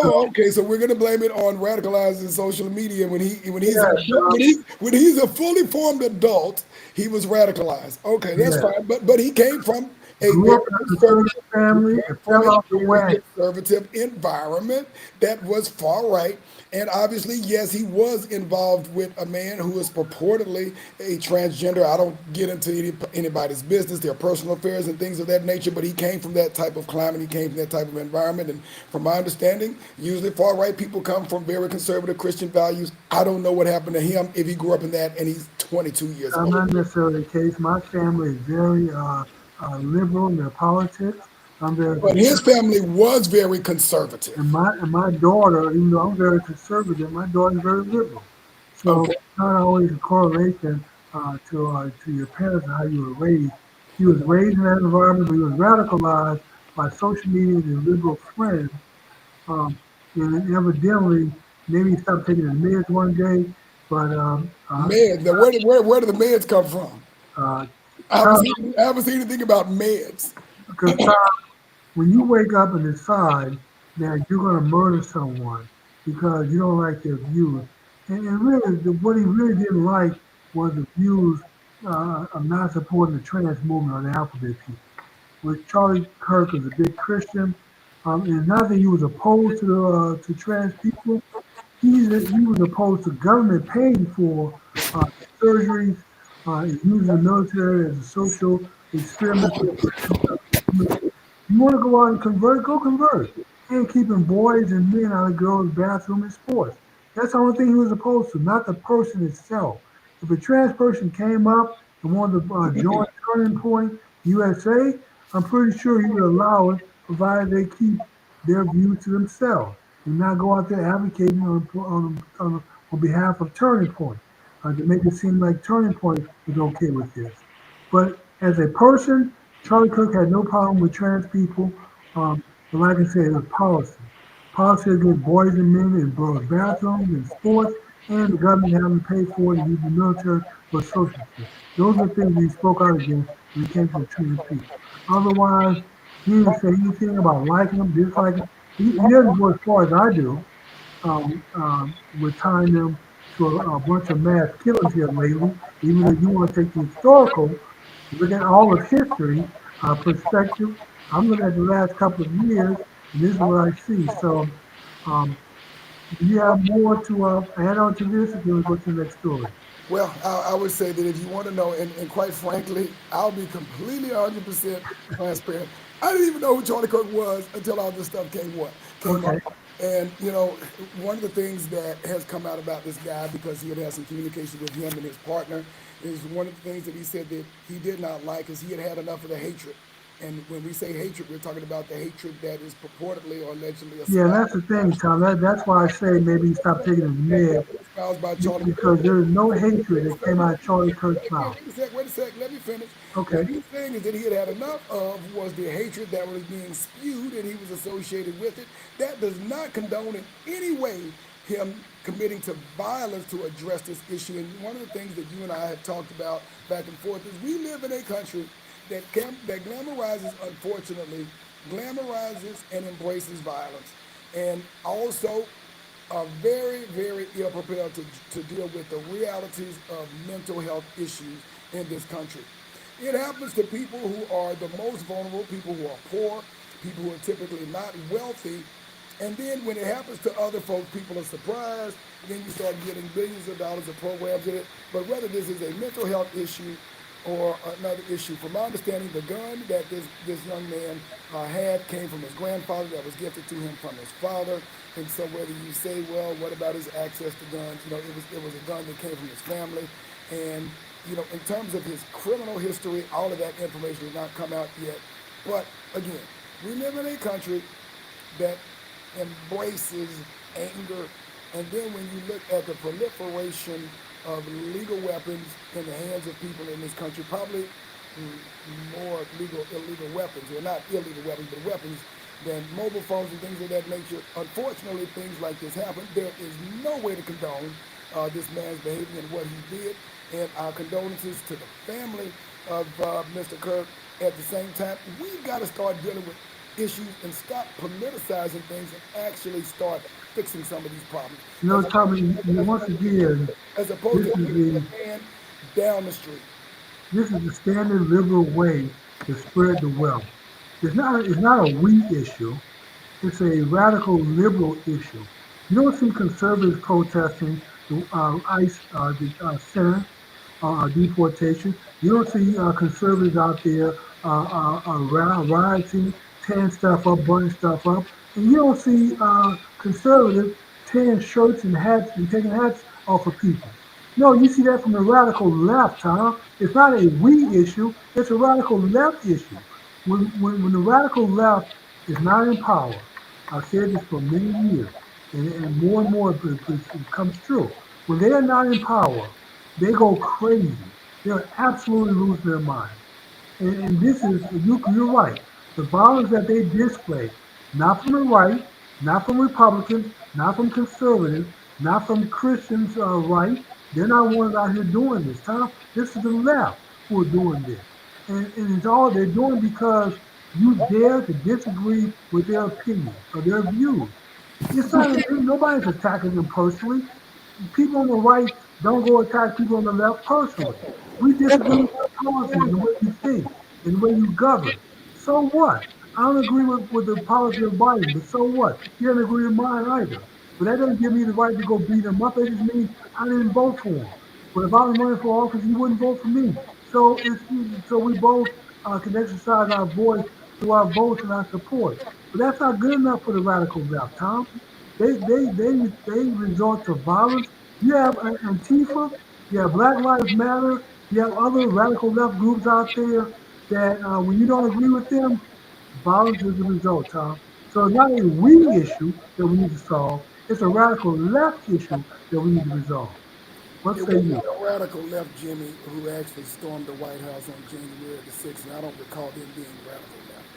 A: So,
B: Oh, okay. So we're gonna blame it on radicalizing social media when he's
A: yeah, so,
B: when he's a fully formed adult, he was radicalized. Okay, that's
A: yeah,
B: fine. But he came from a
A: grew up
B: very
A: in a conservative
B: conservative. He
A: family
B: came
A: and
B: from
A: fell
B: a
A: off the
B: very
A: wagon.
B: conservative environment that was far right. And obviously, yes, he was involved with a man who is purportedly a transgender. I don't get into anybody's business, their personal affairs and things of that nature, but he came from that type of climate. He came from that type of environment. And from my understanding, usually far right people come from very conservative Christian values. I don't know what happened to him if he grew up in that and he's 22 years old.
A: Not necessarily the case. My family is very liberal in their politics. I'm very
B: But his
A: conservative.
B: family was very conservative.
A: And my daughter, even though I'm very conservative, my daughter's very liberal. So
B: Okay.
A: it's not always a correlation to your parents and how you were raised. He was raised in that environment, but he was radicalized by social media and his liberal friends. Um, and evidently, maybe he stopped taking his meds one day, but
B: Meds. Now, where do the meds come from?
A: uh,
B: I
A: Tom,
B: haven't seen anything about meds.
A: because Tom, when you wake up and decide that you're going to murder someone because you don't like their views, and really, what he really didn't like was the views of not supporting the trans movement or the alphabet people. Which Charlie Kirk was a big Christian, and not that he was opposed to trans people. He was opposed to government paying for surgeries, using the military as a social experiment for trans. You want to go out and convert? Go convert. And keeping boys and men out of girls' bathroom and sports. That's the only thing he was opposed to, not the person itself. If a trans person came up and wanted to join Turning Point USA, I'm pretty sure he would allow it, provided they keep their views to themselves and not go out there advocating on behalf of Turning Point to make it seem like Turning Point was okay with this. But as a person, Charlie Kirk had no problem with trans people. But like I said, it was policy. Policy against boys and men in girls' bathrooms and sports, and the government having to pay for it and use the military for social care. Those are the things he spoke out against when it came to the trans people. Otherwise, he didn't say anything about liking them, disliking them. He doesn't go as far as I do with tying them to a bunch of mass killings here lately, even though you want to take the historical, look at all of history perspective. I'm looking at the last couple of years, and this is what I see. So, um, do you have more to add on to this, or do we go to the next story?
B: Well, I would say that if you want to know, and quite frankly, I'll be completely 100% transparent. I didn't even know who Charlie Kirk was until all this stuff came
A: Okay.
B: up. And one of the things that has come out about this guy, because he had had some communication with him and his partner, is one of the things that he said that he did not like is he had had enough of the hatred. And when we say hatred, we're talking about the hatred that is purportedly or allegedly
A: Yeah, that's the thing, Tom. That's why I say maybe he stopped taking his meds
B: espoused by Charlie Kirk.
A: because there is no hatred that came out of Charlie Kirk's mouth.
B: Wait a sec, let me finish. What
A: Okay.
B: he's saying is that he had had enough of was the hatred that was being spewed and he was associated with it. That does not condone in any way him committing to violence to address this issue. And one of the things that you and I have talked about back and forth is we live in a country that glamorizes, unfortunately, glamorizes and embraces violence, and also are very, very ill prepared to deal with the realities of mental health issues in this country. It happens to people who are the most vulnerable, people who are poor, people who are typically not wealthy. And then when it happens to other folks, people are surprised. Then you start getting billions of dollars of programs in it. But whether this is a mental health issue or another issue, from my understanding, the gun that this young man had came from his grandfather that was gifted to him from his father. And so whether you say, well, what about his access to guns? It was a gun that came from his family. And in terms of his criminal history, all of that information has not come out yet. But again, we live in a country that embraces anger. And then when you look at the proliferation of legal weapons in the hands of people in this country, probably more illegal weapons, or not illegal weapons, but weapons than mobile phones and things of that nature. Unfortunately, things like this happen. There is no way to condone this man's behavior and what he did. And our condolences to the family of Mr. Kirk. At the same time, we've got to start dealing with issues and stop politicizing things and actually start fixing some of these problems, as opposed
A: Tommy, once again,
B: as opposed
A: this
B: to
A: is
B: kicking
A: the
B: the man down the street.
A: this is the standard liberal way to spread the wealth. It's not a we issue. It's a radical liberal issue. You don't see conservatives protesting the ICE the center deportation. You don't see conservatives out there rioting, tearing stuff up, burning stuff up, and you don't see conservatives tearing shirts and hats and taking hats off of people. No, you see that from the radical left, Tom. It's not a we issue, it's a radical left issue. When the radical left is not in power, I've said this for many years, and more it comes true. When they are not in power, they go crazy. They'll absolutely lose their mind. And this is, you're right. The violence that they display, not from the right, not from Republicans, not from conservatives, not from Christians right. They're not ones out here doing this, Tom. This is the left who are doing this. And it's all they're doing because you dare to disagree with their opinions or their views. It's not, nobody's attacking them personally. People on the right don't go attack people on the left personally. We disagree with your policies and the way you think and the way you govern. So what? I don't agree with the policy of Biden, but so what? You don't agree with mine either. But that doesn't give me the right to go beat him up. That just means I didn't vote for him. But if I was running for office, he wouldn't vote for me. So we both can exercise our voice through our votes and our support. But that's not good enough for the radical left, Tom. They resort to violence. You have Antifa, you have Black Lives Matter, you have other radical left groups out there that when you don't agree with them, violence is the result, Tom. So it's not a we issue that we need to solve. It's a radical left issue that we need to resolve. What
B: It
A: say
B: was
A: you?
B: not a radical left, Jimmy, who actually stormed the White House on January the 6th, and I don't recall them being radical left.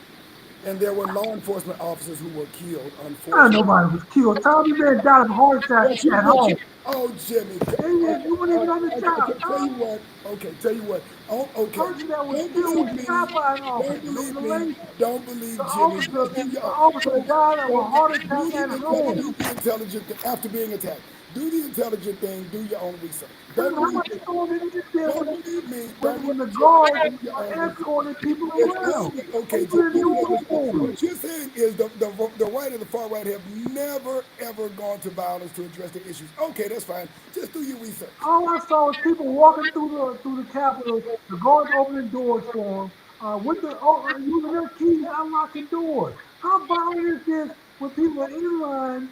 B: And there were law enforcement officers who were killed, unfortunately.
A: Nobody was killed. Tommy man died of a heart attack at
B: But you,
A: home.
B: oh, Jimmy.
A: And you weren't even on the job,
B: Okay, tell you
A: Tom.
B: what. Okay, tell you what. Oh,
A: The
B: okay.
A: person that was
B: Don't
A: killed
B: believe
A: was
B: me.
A: shot by an
B: Don't
A: officer.
B: believe
A: The
B: me.
A: lady,
B: Don't
A: the
B: believe Jimmy.
A: officer,
B: Just do
A: the
B: your
A: officer died of a heart
B: do
A: attack
B: the
A: at home.
B: intelligent thing after being attacked. Do the intelligent thing. Do your own research. Don't
A: How
B: believe
A: much
B: me.
A: storm did you get
B: Don't believe me. Don't
A: when
B: believe
A: the
B: Jimmy.
A: guards
B: Do your own
A: are
B: research.
A: escorting people
B: It's
A: around?
B: only okay,
A: People
B: Jim.
A: in
B: Do you understand?
A: uniform.
B: What you're saying is the right and the far right have never ever gone to violence to address the issues. Okay, that's fine. Just do your research.
A: All I saw was people walking through the Capitol, the guards opening doors for them, with using their keys, unlocking doors. How violent is this when people are in line?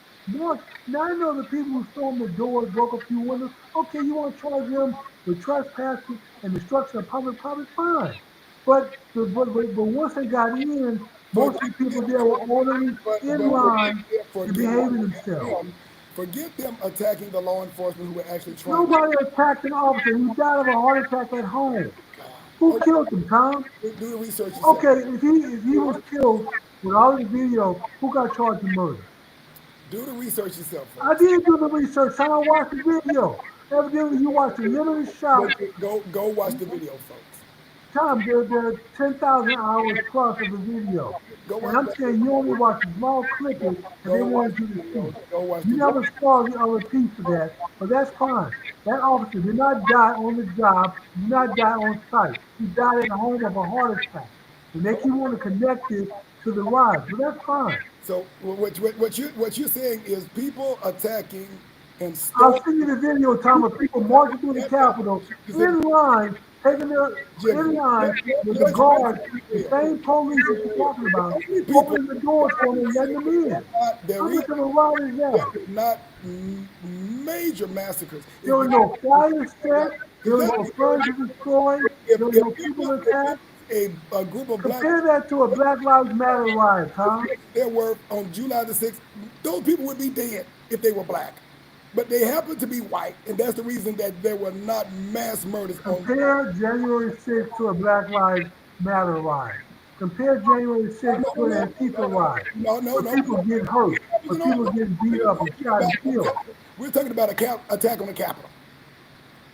A: Now I know the people who stormed the doors, broke a few windows. Okay, you want to charge them with trespassing and destruction of public property? Fine. But once they got in, most of the people there were orderly, in line, and behaving themselves.
B: Forget them attacking the law enforcement who were actually trying to.
A: Nobody attacked an officer. He died of a heart attack at home. Who
B: God.
A: killed him, Tom?
B: Okay, do the research yourself.
A: Okay, if he was killed with all the video, who got charged with murder?
B: Do the research yourself,
A: I
B: folks.
A: did do the research. Time I watched the video. Evidently, you watched a limited shot.
B: Go watch the video, folks.
A: Tom, there are 10,000 hours plus of the video.
B: Go
A: And
B: watch.
A: I'm saying you only watched a small clipping and they
B: Go watch
A: wanted you
B: the
A: to
B: video.
A: see.
B: Go watch
A: You
B: the video.
A: never saw the other piece of that, but that's fine. That officer did not die on the job, did not die on site. He died at the home of a heart attack. And they keep wanting to connect it to the rise, but that's fine.
B: So what you're saying is people attacking and
A: I'll
B: storming.
A: send you the video, Tom, of people marching through the
B: That now,
A: Capitol
B: you said,
A: in line, taking their
B: Jimmy,
A: in line with the
B: let's
A: guards,
B: be
A: the
B: real.
A: same police that you're talking
B: The
A: about,
B: only people
A: opening the doors for them and letting them in.
B: there
A: How
B: is
A: much of a ride is
B: there
A: that?
B: is not major massacres.
A: There
B: If
A: were
B: you
A: no fires set, there
B: because
A: were
B: let's
A: no
B: be
A: furniture destroyed,
B: if
A: there were
B: if
A: no
B: it
A: people
B: was if it
A: attacked.
B: was a group of black
A: Compare that to a Black Lives Matter riot, Tom.
B: there were on July the 6th, those people would be dead if they were black. But they happen to be white, and that's the reason that there were not mass murders on.
A: Compare January 6th to a Black Lives Matter riot. Compare January 6th
B: No,
A: to
B: no,
A: an
B: no,
A: Antifa
B: no,
A: riot,
B: no, no,
A: where
B: no,
A: people
B: no.
A: get hurt, where people get beat up and shot and killed.
B: We're talking about a attack on the Capitol.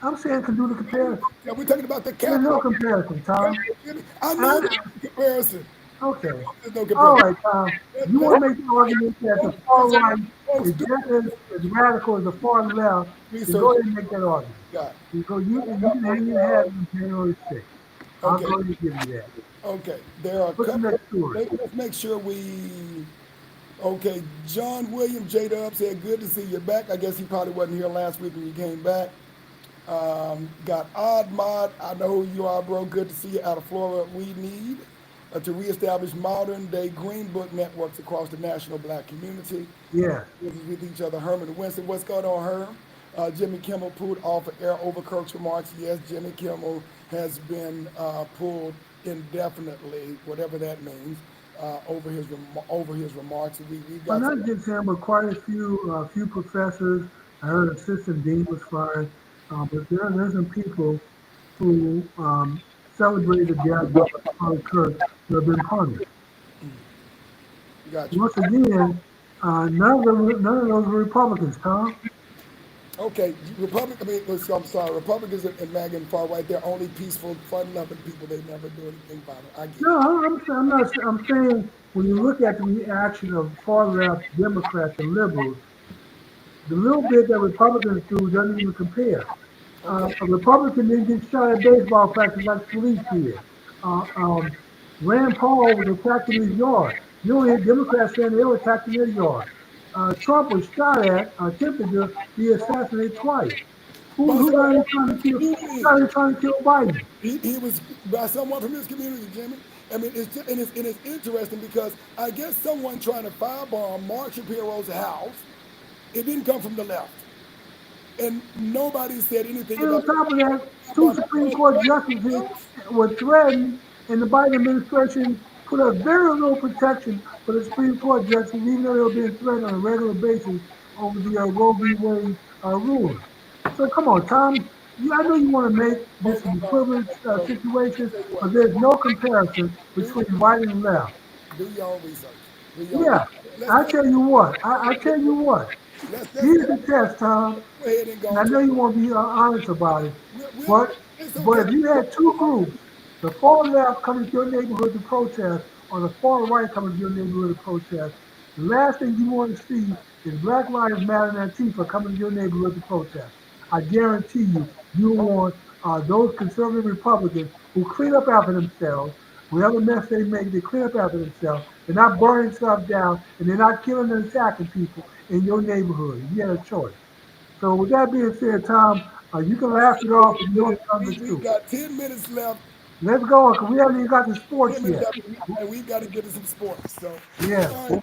A: I'm saying can do the comparison.
B: Yeah, we're talking about the
A: There's no
B: Capitol.
A: comparison, Tom.
B: I know
A: I,
B: there's no comparison.
A: okay.
B: There's no
A: All
B: comparison.
A: right, Tom. You want to make the argument that the far right
B: Folks,
A: is
B: do
A: just as radical as the far left, then
B: research.
A: go ahead and make that argument.
B: God.
A: You can hang your hat on January 6th. I'll
B: Okay,
A: go ahead and give you that.
B: okay. There are a
A: What's the
B: couple.
A: next story?
B: Let's make sure we. Okay, John William J. Dub said, "Good to see you back." I guess he probably wasn't here last week when you came back. Got Odd Mod. I know who you are, bro. Good to see you out of Florida. We need to reestablish modern day Green Book networks across the national black community.
A: Yes.
B: With each other. Herman Winston, what's going on, Herm? Jimmy Kimmel pulled off of air over Kirk's remarks. Yes, Jimmy Kimmel has been pulled indefinitely, whatever that means, over his remarks. We've
A: Well,
B: got some.
A: not just him, but quite a few professors. I heard assistant dean was fired. But there's some people who celebrated the death of Charlie Kirk who have been punished.
B: Got you.
A: Once again, none of those were Republicans, Tom.
B: Okay, I'm sorry, Republicans and MAGA and far right, they're only peaceful, fun-loving people. They never do anything violent. I get
A: No,
B: it.
A: I'm not. I'm saying when you look at the reaction of far left Democrats and liberals, the little bit that Republicans do doesn't even compare.
B: Okay.
A: A Republican didn't get shot at baseball practice like Scalise did. Uh, um, Rand Paul was attacked in his yard. You don't hear Democrats saying they were attacked in their yard. Trump was shot at, attempted to be assassinated twice.
B: By
A: Who's out
B: someone
A: here
B: from
A: trying to
B: his
A: kill? Who's
B: community.
A: out here trying to kill Biden?
B: He was by someone from his community, Jimmy. I mean, it's interesting because I guess someone trying to firebomb Mark Shapiro's house, it didn't come from the left. And nobody said anything
A: And on
B: about
A: top of that, two
B: firebomb
A: Supreme Court justices
B: house.
A: were threatened, and the Biden administration put up very little protection for the Supreme Court justices, even though they were being threatened on a regular basis over the Roe v. Wade ruling. So come on, Tom. I know you want to make this
B: Folks,
A: an equivalent
B: so
A: situation,
B: let's say
A: but
B: what?
A: there's no comparison
B: Do,
A: between right and left.
B: do your own research. Do your own
A: Yeah,
B: research.
A: I tell you what. I tell you what.
B: Let's
A: Here's the test, Tom.
B: go ahead and go
A: And I
B: on to.
A: know you want to be honest about it,
B: We'll,
A: but
B: it's
A: but
B: okay.
A: if you had two groups, the far left coming to your neighborhood to protest, or the far right coming to your neighborhood to protest, the last thing you want to see is Black Lives Matter and Antifa coming to your neighborhood to protest. I guarantee you, you want those conservative Republicans who clean up after themselves. Whatever mess they make, they clean up after themselves. They're not burning stuff down, and they're not killing and attacking people in your neighborhood. If you had a choice. So with that being said, Tom, you can laugh it off, but you know it's telling the
B: We've
A: truth.
B: got 10 minutes left.
A: Let's go, because we haven't even got to
B: 10
A: sports
B: minutes
A: yet.
B: left, and we've got to get to some sports. So,
A: Yeah.
B: all right,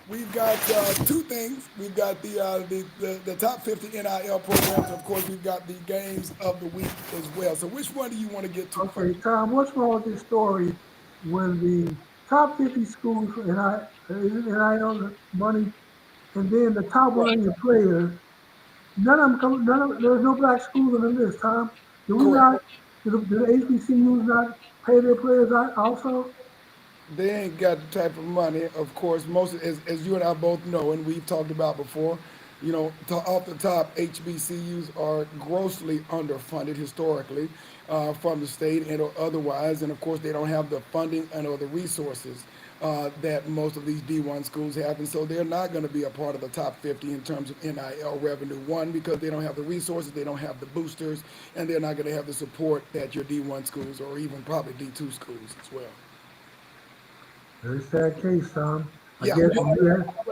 B: we've got two things. We've got the top 50 NIL programs. Of course, we've got the games of the week as well. So, which one do you want to get to
A: Okay,
B: first?
A: Tom, what's wrong with this story when the top 50 schools for NIL money, and then the top
B: Right.
A: 100 players, there's no black schools on the list, Tom. Do we
B: Correct.
A: not, do the HBCUs not pay their players out also?
B: they ain't got the type of money. Of course, most as you and I both know, and we've talked about before, off the top, HBCUs are grossly underfunded historically from the state and or otherwise, and of course, they don't have the funding and or the resources that most of these D1 schools have, and so they're not going to be a part of the top 50 in terms of NIL revenue. One, because they don't have the resources, they don't have the boosters, and they're not going to have the support that your D1 schools or even probably D2 schools as well.
A: Very sad case, Tom. I
B: Yeah,
A: guess
B: well,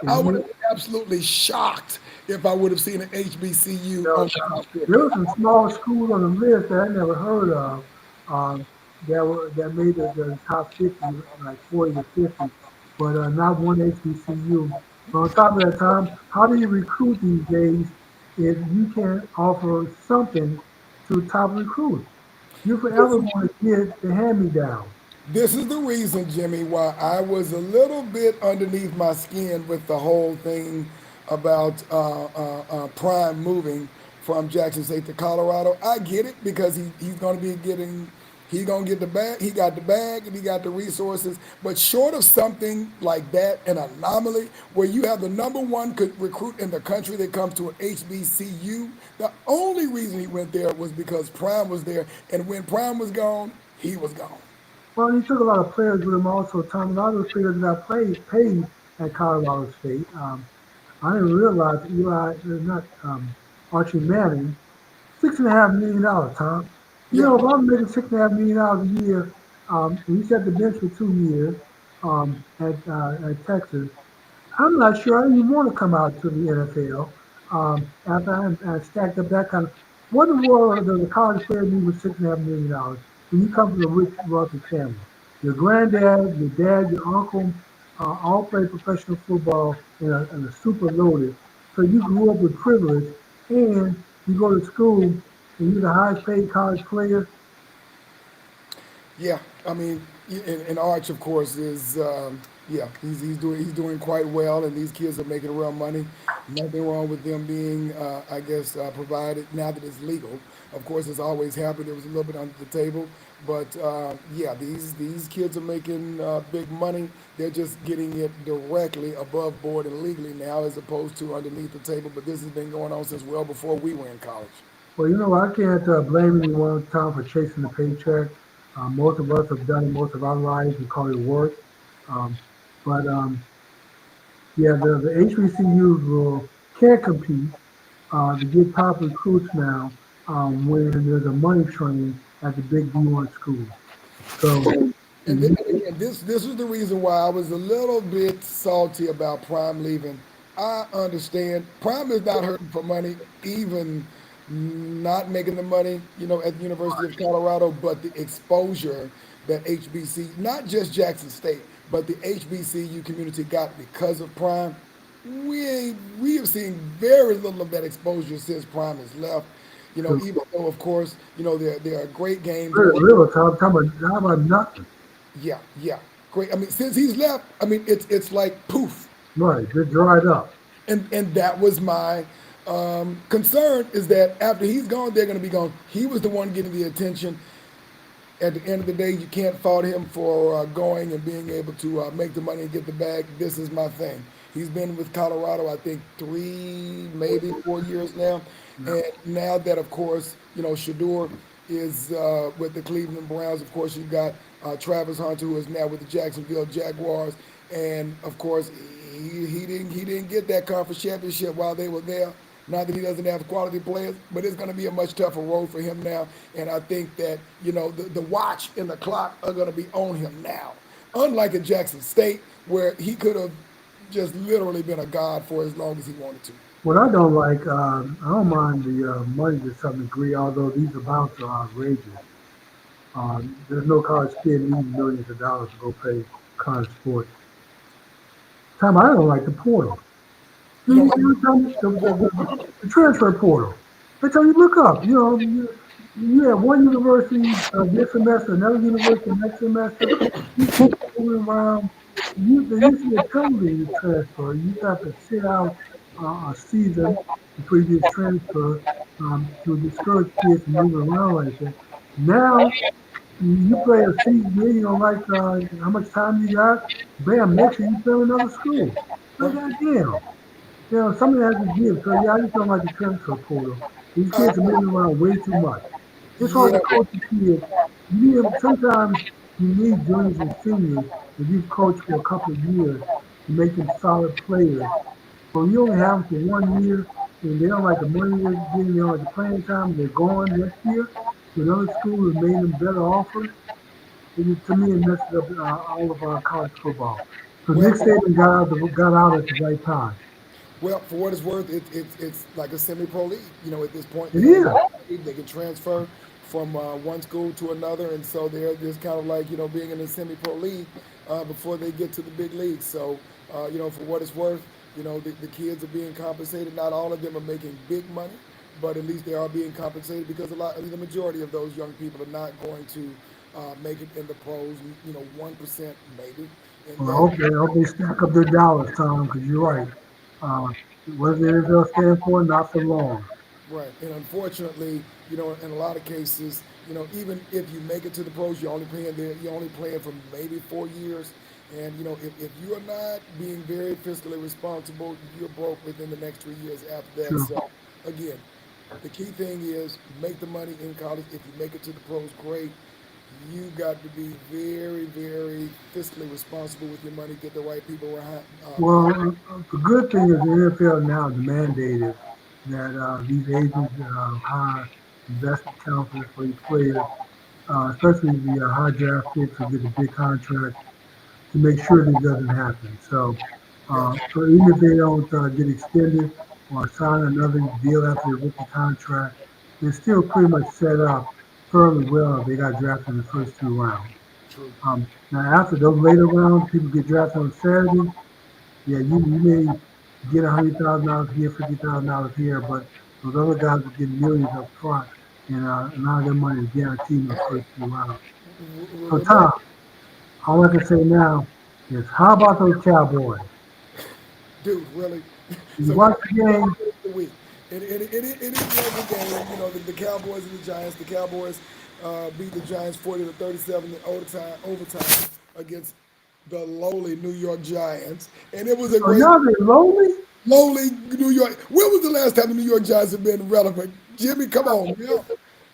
B: I would have been absolutely shocked if I would have seen an HBCU
A: know,
B: on the top
A: there
B: 50.
A: were some small schools on the list that I never heard of that made the top 50, like 40 to 50, but not one HBCU. But on top of that, Tom, how do you recruit these days if you can't offer something to top recruits? You're forever going to get the hand-me-downs.
B: This is the reason, Jimmy, why I was a little bit underneath my skin with the whole thing about Prime moving from Jackson State to Colorado. I get it because he's going to be getting, he's going to get the bag. He got the bag and he got the resources. But short of something like that, an anomaly where you have the number one recruit in the country that comes to an HBCU, the only reason he went there was because Prime was there. And when Prime was gone, he was gone.
A: Well, he took a lot of players with him also, Tom. A lot of those players got paid at Colorado State. I didn't realize not Archie Manning, $6.5 million, Tom. You
B: Yeah.
A: know, if I'm making $6.5 million a year, and he's at the bench for 2 years at Texas, I'm not sure I even want to come out to the NFL after I stacked up that kind of. What in the world does a college player need with $6.5 million when you come from a rich, wealthy family? Your granddad, your dad, your uncle all played professional football and are super loaded. So you grew up with privilege, and you go to school and you're the highest paid college player.
B: Yeah, I mean, and Arch, of course, is yeah, he's doing quite well, and these kids are making real money. Nothing wrong with them being, I guess, provided now that it's legal. Of course, it's always happened. It was a little bit under the table, but yeah, these kids are making big money. They're just getting it directly above board and legally now, as opposed to underneath the table. But this has been going on since well before we were in college.
A: Well, I can't blame anyone, Tom, for chasing the paycheck. Most of us have done it most of our lives. We call it work. Um, but yeah, the HBCUs can't compete to get top recruits now when there's a money train at the big D1 schools. So if you,
B: And again, this was the reason why I was a little bit salty about Prime leaving. I understand Prime is not hurting for money, even not making the money, at the University of Colorado, but the exposure that HBC, not just Jackson State, but the HBCU community got because of Prime. We have seen very little of that exposure since Prime has left. Even though, of course, there are great games
A: very
B: going.
A: little, Tom, how about nothing?
B: Yeah, yeah, great. I mean, since he's left, I mean, it's like poof,
A: Right, just dried up.
B: and that was my concern is that after he's gone, they're going to be gone. He was the one getting the attention. At the end of the day, you can't fault him for going and being able to make the money and get the bag. This is my thing. He's been with Colorado, I think, 3, maybe 4 years now.
A: Yeah.
B: And now that, of course, Shador is with the Cleveland Browns. Of course, you've got Travis Hunter, who is now with the Jacksonville Jaguars. And, of course, he didn't get that conference championship while they were there. Not that he doesn't have quality players, but it's going to be a much tougher road for him now. And I think that, the watch and the clock are going to be on him now. Unlike at Jackson State, where he could have just literally been a god for as long as he wanted to.
A: What I don't like, I don't mind the money to some degree, although these amounts are outrageous. There's no college kid needing millions of dollars to go play college sports. Tom, I don't like the portal.
B: You don't like
A: You tell me the transfer portal. They tell you look up. You have one university this semester, another university next semester. You keep moving around. There used to be a penalty to transfer. You used to have to sit out a season before you get transferred to discourage kids from moving around like that. Now You play a season, you know, like how much time you got. Bam, next year you play another school. Like
B: Right.
A: goddamn. You know, somebody has to give. So yeah, I just don't like the transfer portal. These
B: Uh,
A: kids are moving around way too much. It's hard
B: yeah.
A: to coach a kid. You need them, sometimes you need juniors and seniors that you've coached for a couple of years to make them solid players. But you only have them for 1 year, and they don't like the money they're getting, they don't like the playing time, and they're gone next year to another school that made them better offers. To me, it messes up all of our college football. So
B: Well,
A: Nick Saban got out at the right time.
B: Well, for what it's worth, it's like a semi-pro league. At this point,
A: It is.
B: they can transfer from one school to another, and so they're just kind of like being in a semi-pro league before they get to the big leagues. So, for what it's worth, the kids are being compensated. Not all of them are making big money, but at least they are being compensated because the majority of those young people are not going to make it in the pros. 1% maybe, and
A: Well,
B: that
A: I hope they stack up their dollars, Tom, because you're right. Uh, what does the NFL stand for? Not for long.
B: Right, and unfortunately, in a lot of cases, even if you make it to the pros, you're only playing for maybe 4 years, and if you are not being very fiscally responsible, you're broke within the next 3 years after that.
A: True.
B: So, again, the key thing is make the money in college. If you make it to the pros, great. You got to be very, very fiscally responsible with your money. Get the right people
A: Well, the good thing is the NFL now is mandated that these agents hire investment counselors for these players, especially the high draft picks who get the big contracts, to make sure this doesn't happen.
B: Gotcha.
A: So even if they don't get extended or sign another deal after their rookie contract, they're still pretty much set up fairly well if they got drafted in the first 2 rounds.
B: True.
A: Now, after those later rounds, people get drafted on Saturday. Yeah, you may get $100,000 here, $50,000 here, but those other guys will get millions up front, and a lot of their money is guaranteed in those first 2 rounds. So,
B: Remember,
A: Tom, all I can say now is, how about those Cowboys?
B: dude, really.
A: You
B: So we
A: watch
B: got
A: the game.
B: the week. It was a game. The Cowboys and the Giants. The Cowboys beat the Giants 40-37 in overtime against the lowly New York Giants, and it was a
A: So
B: great
A: now they're lonely.
B: lowly New York. When was the last time the New York Giants have been relevant? Jimmy, come on, man.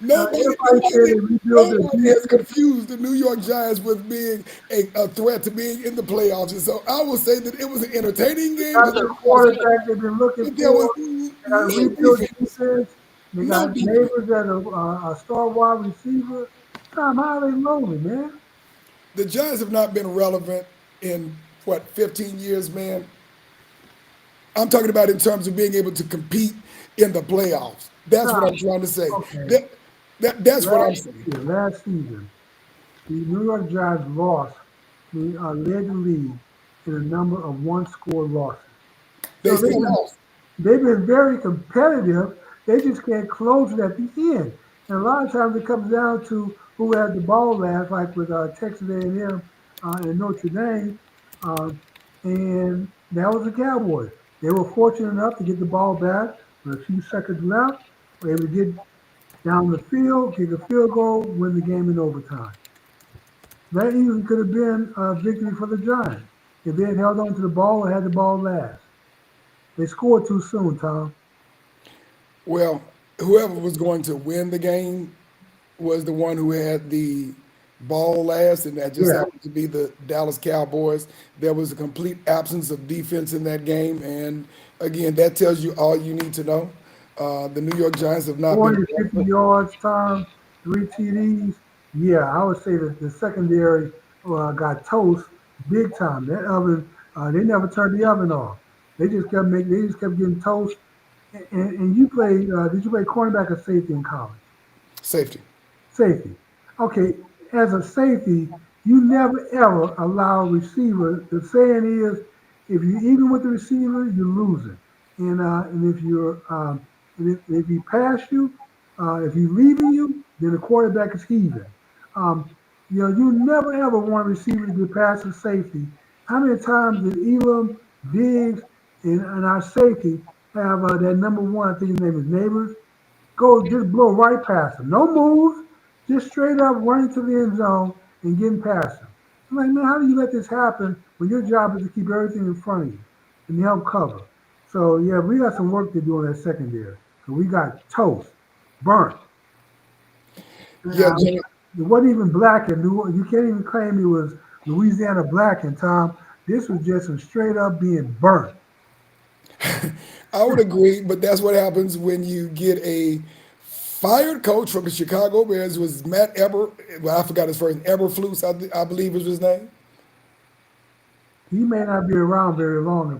A: Everybody said they rebuilt their
B: Nobody has
A: defense.
B: confused the New York Giants with being a threat to being in the playoffs. And so I will say that it was an entertaining
A: They
B: game,
A: got the quarterback they've been looking
B: but there
A: for.
B: was
A: They got a
B: no
A: rebuilt
B: defense.
A: defense. They
B: No
A: got
B: defense.
A: neighbors that are a star wide receiver. Tom, how are they lonely, man?
B: The Giants have not been relevant in what 15 years, man. I'm talking about in terms of being able to compete in the playoffs. That's what
A: Tom,
B: I'm trying to say.
A: okay.
B: That's what I'm saying.
A: Last season, the New York Giants lost, led the league in a number of one-score losses.
B: They
A: So
B: still lost.
A: they've been very competitive. They just can't close it at the end. And a lot of times it comes down to who had the ball last, like with Texas A&M and Notre Dame, um, and that was the Cowboys. They were fortunate enough to get the ball back with a few seconds left, were able to get down the field, kick a field goal, win the game in overtime. That easily could have been a victory for the Giants if they had held on to the ball and had the ball last. They scored too soon, Tom.
B: Well, whoever was going to win the game was the one who had the ball last, and that just
A: Yeah.
B: happened to be the Dallas Cowboys. There was a complete absence of defense in that game, and again, that tells you all you need to know. The New York Giants have not been
A: 450
B: relevant.
A: yards, Tom, 3 TDs. Yeah, I would say that the secondary got toast big time. That oven, they never turned the oven off. They just kept getting toast. And you played, did you play cornerback or safety in college?
B: Safety.
A: Safety. Okay, as a safety, you never ever allow a receiver. The saying is, if you even with the receiver, you're losing. And if he pass you, if he's leaving you, then the quarterback is heaving. You never ever want a receiver to get past the safety. How many times did Elam, Diggs, and our safety have that number one? I think his name is Neighbors. Go just blow right past him. No moves. just straight up running to the end zone and getting past them. I'm like, man, how do you let this happen when your job is to keep everything in front of you and help cover? So yeah, we got some work to do in that secondary. So we got toast, burnt.
B: Yeah,
A: Uh,
B: Jimmy.
A: it wasn't even black, and you can't even claim it was Louisiana black and Tom. This was just some straight up being burnt.
B: I would agree, but that's what happens when you get a fired coach from the Chicago Bears. Was Matt Eber? Well, I forgot his first name. Eberflus, I believe was his name.
A: He may not be around very long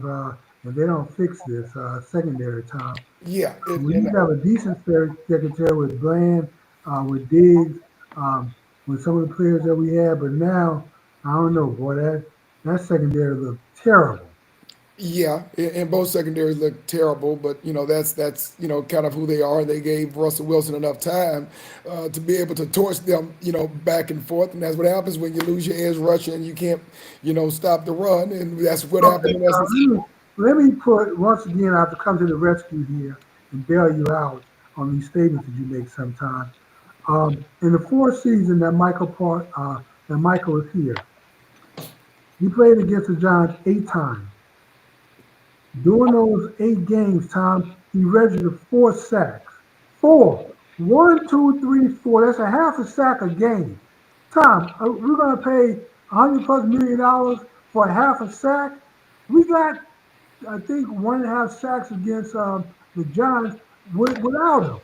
A: if they don't fix this secondary, Tom.
B: Yeah,
A: We used to have a decent secretary with Bland, with Diggs, with some of the players that we had, but now I don't know, boy. That secondary looked terrible.
B: yeah, and both secondaries look terrible, but that's kind of who they are. They gave Russell Wilson enough time to be able to torch them, back and forth, and that's what happens when you lose your edge rusher and you can't, stop the run, and that's what happened
A: Okay,
B: in essence.
A: let me put once again. I have to come to the rescue here and bail you out on these statements that you make sometimes. In the fourth season that Michael is here, he played against the Giants 8 times. During those 8 games, Tom, he registered 4 sacks. Four. One, two, three, four. That's a half a sack a game. Tom, we're going to pay 100+ million for a half a sack. We got, I think, 1.5 sacks against the Giants without him.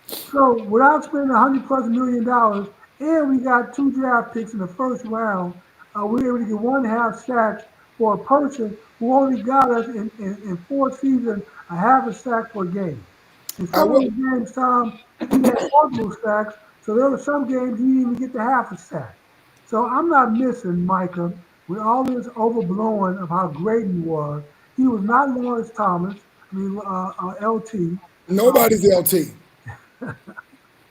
A: So without spending 100+ million, and we got 2 draft picks in the first round, we were able to get 1.5 sacks for a person who only got us in 4 seasons a half a sack per game. In
B: I
A: some of
B: will.
A: those games, Tom, he had multiple sacks, so there were some games he didn't even get the half a sack. So I'm not missing Micah with all this overblowing of how great he was. He was not Lawrence Thomas, LT.
B: Nobody's LT.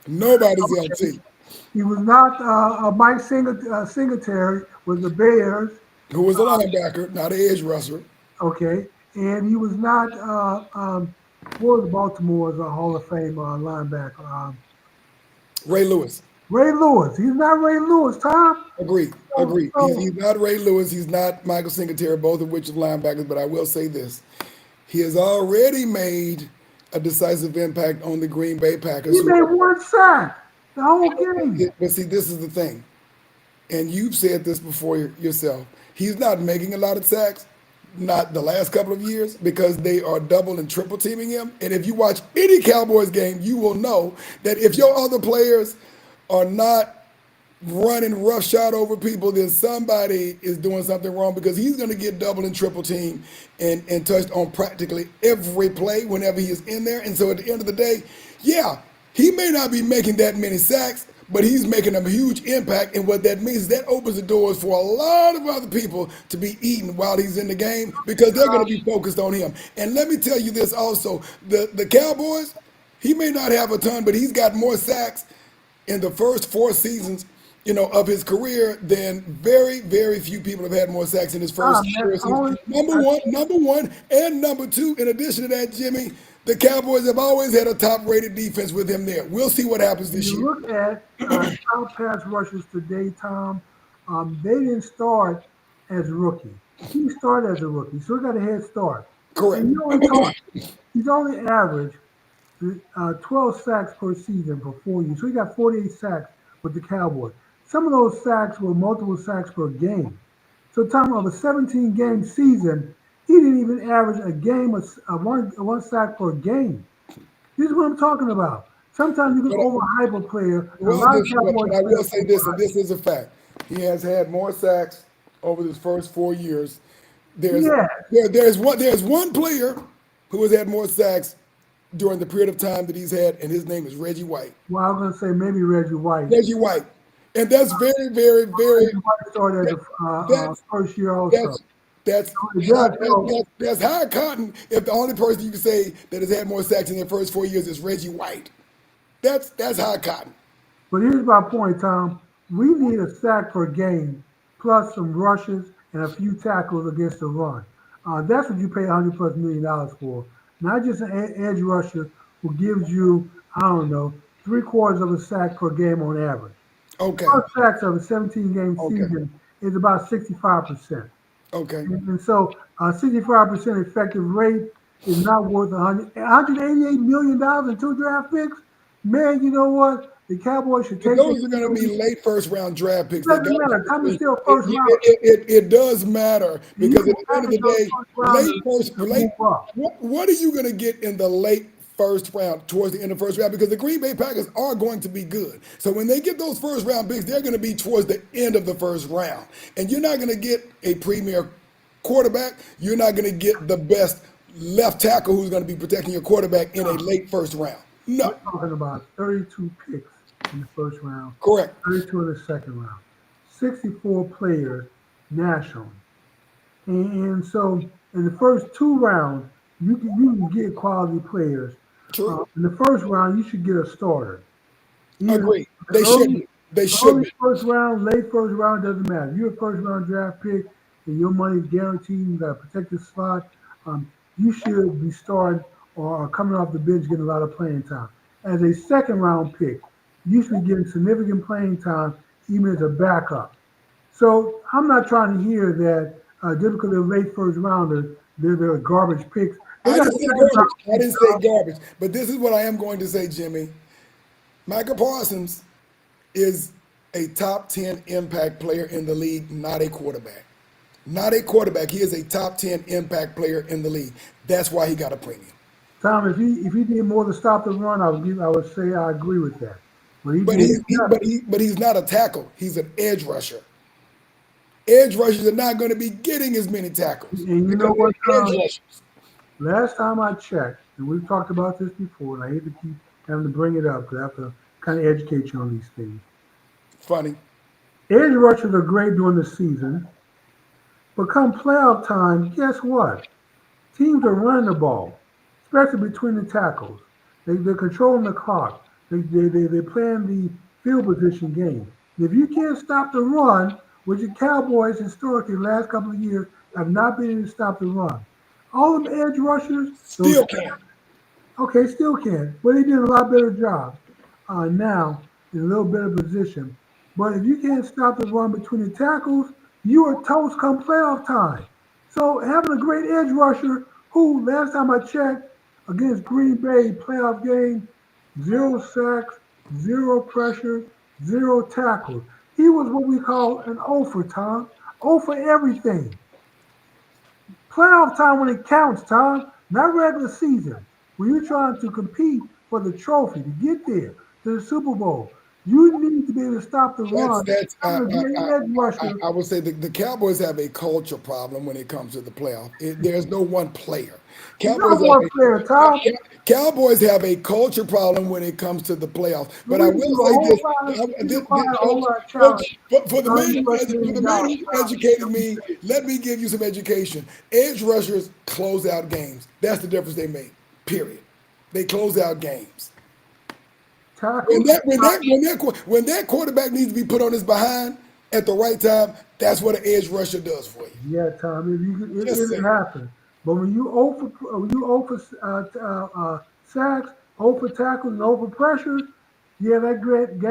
B: Nobody's LT.
A: He was not Mike Singletary with the Bears,
B: Who was a linebacker, not an edge rusher.
A: okay, and he was not what was Baltimore's Hall of Fame linebacker,
B: Ray Lewis.
A: Ray Lewis. He's not Ray Lewis, Tom.
B: Agreed.
A: So,
B: Agreed. He's
A: so
B: not Ray Lewis. He's not Michael Singletary, both of which are linebackers. But I will say this: he has already made a decisive impact on the Green Bay Packers.
A: he
B: Who,
A: made 1 sack the whole game.
B: but see, this is the thing, and you've said this before yourself. He's not making a lot of sacks, not the last couple of years, because they are double and triple teaming him. And if you watch any Cowboys game, you will know that if your other players are not running roughshod over people, then somebody is doing something wrong because he's going to get double and triple team and touched on practically every play whenever he is in there. And so at the end of the day, yeah, he may not be making that many sacks, but he's making a huge impact. And what that means is that opens the doors for a lot of other people to be eaten while he's in the game because they're going to be focused on him. And let me tell you this also, the Cowboys, he may not have a ton, but he's got more sacks in the first 4 seasons, of his career than very, very few people have had more sacks in his first
A: Tom, that's
B: 4 seasons.
A: only
B: Number one, and number two. In addition to that, Jimmy, the Cowboys have always had a top-rated defense with him there. We'll see what happens
A: when
B: this
A: you
B: year.
A: look at top pass rushers today, Tom, they didn't start as rookie. He started as a rookie, so he got a head start.
B: Correct.
A: And he's only averaged 12 sacks per season for 4 years. So he got 48 sacks with the Cowboys. Some of those sacks were multiple sacks per game. So, Tom, of a 17-game season, he didn't even average a game of one sack per game. This is what I'm talking about. Sometimes you can
B: But
A: overhype a player, and a
B: well,
A: lot of
B: this,
A: Cowboys
B: but I will
A: players
B: say this, and
A: overhype.
B: this is a fact. He has had more sacks over his first 4 years. There's
A: Yeah.
B: there's one player who has had more sacks during the period of time that he's had, and his name is Reggie White.
A: Well, I was going to say maybe Reggie White.
B: Reggie White, and that's very, very, very.
A: Reggie White started as
B: That,
A: a
B: that's
A: first year also.
B: that's that's
A: So it
B: high,
A: does help.
B: that's high cotton. If the only person you can say that has had more sacks in their first 4 years is Reggie White, that's high cotton.
A: But here's my point, Tom. We need a sack per game, plus some rushes and a few tackles against the run. That's what you pay $100+ million for. Not just an edge rusher who gives you, I don't know, three-quarters of a sack per game on average.
B: Okay.
A: First sacks of a 17-game
B: Okay.
A: season is about 65%.
B: Okay.
A: And so a 65% effective rate is not worth $188 million in two draft picks. Man, you know what? The Cowboys should
B: But
A: take
B: those are
A: the
B: going to be late first round draft
A: It
B: picks. They got
A: doesn't
B: to
A: matter. Tom is
B: be.
A: still
B: It,
A: first round.
B: it, it, it does matter
A: And you
B: because
A: can
B: at the end of
A: package
B: the
A: those
B: day,
A: first rounders to
B: late.
A: move up.
B: What are you going to get in the late first round towards the end of the first round? Because the Green Bay Packers are going to be good. So when they get those first round picks, they're going to be towards the end of the first round, and you're not going to get a premier quarterback. You're not going to get the best left tackle who's going to be protecting your quarterback in a late first round.
A: We're
B: No,
A: talking about 32 picks in the first round,
B: correct.
A: 32 in the second round, 64 players nationally. And so in the first two rounds, you can get quality players.
B: True.
A: In the first round, you should get a starter. Either
B: Agree. They should
A: early,
B: be. They should
A: early
B: be.
A: first round, late first round, doesn't matter. You're a first round draft pick and your money's guaranteed, you got a protected slot. You should be starting or coming off the bench getting a lot of playing time. As a second round pick, you should be getting significant playing time even as a backup. So I'm not trying to hear that just because they're late first rounders, they're garbage picks. They
B: I
A: got
B: didn't say
A: second round
B: garbage. I
A: picks,
B: didn't say garbage. But this is what I am going to say, Jimmy. Micah Parsons is a top 10 impact player in the league, not a quarterback. Not a quarterback. He is a top 10 impact player in the league. That's why he got a premium.
A: Tom, if he did more to stop the run, I would say I agree with that. But he
B: But
A: did
B: he's not a tackle. He's an edge rusher. Edge rushers are not going to be getting as many tackles
A: and you know
B: because
A: what,
B: they're edge
A: Tom?
B: rushers.
A: Last time I checked, and we've talked about this before, and I hate to keep having to bring it up because I have to kind of educate you on these things.
B: Funny.
A: Edge rushers are great during the season, but come playoff time, guess what? Teams are running the ball, especially between the tackles. They're controlling the clock. They're playing the field position game. And if you can't stop the run, which the Cowboys historically the last couple of years have not been able to stop the run, all them edge rushers, those
B: Still can.
A: okay, still can, but they did a lot better job now in a little better position. But if you can't stop the run between the tackles, you are toast come playoff time. So having a great edge rusher, who last time I checked against Green Bay playoff game, zero sacks, zero pressure, zero tackles. He was what we call an O for Tom, O for everything. Playoff time when it counts, Tom, not regular season. When you're trying to compete for the trophy to get there to the Super Bowl, you need to be able to stop the
B: That's
A: run.
B: that's.
A: Having a great edge rusher,
B: I would say the Cowboys have a culture problem when it comes to the playoff. There's no one player.
A: he's
B: Cowboys
A: not
B: have
A: one
B: a
A: player, Tom.
B: Cowboys have a culture problem when it comes to the playoffs. But I
A: We
B: will
A: do a
B: say
A: whole
B: this,
A: lot of we can find a whole
B: folks,
A: lot of
B: folks,
A: talent
B: for the man for
A: $120
B: the man
A: million
B: who's
A: talent
B: educated
A: that we
B: me,
A: pay.
B: let me give you some education. Edge rushers close out games. That's the difference they make. Period. They close out games. When
A: Tackles,
B: that when that when that when that quarterback needs to be put on his behind at the right time, that's what an edge rusher does for you.
A: yeah, Tom. If you could,
B: Just
A: it
B: saying.
A: happens. But when you over sacks, over tackles, and over pressures, yeah, that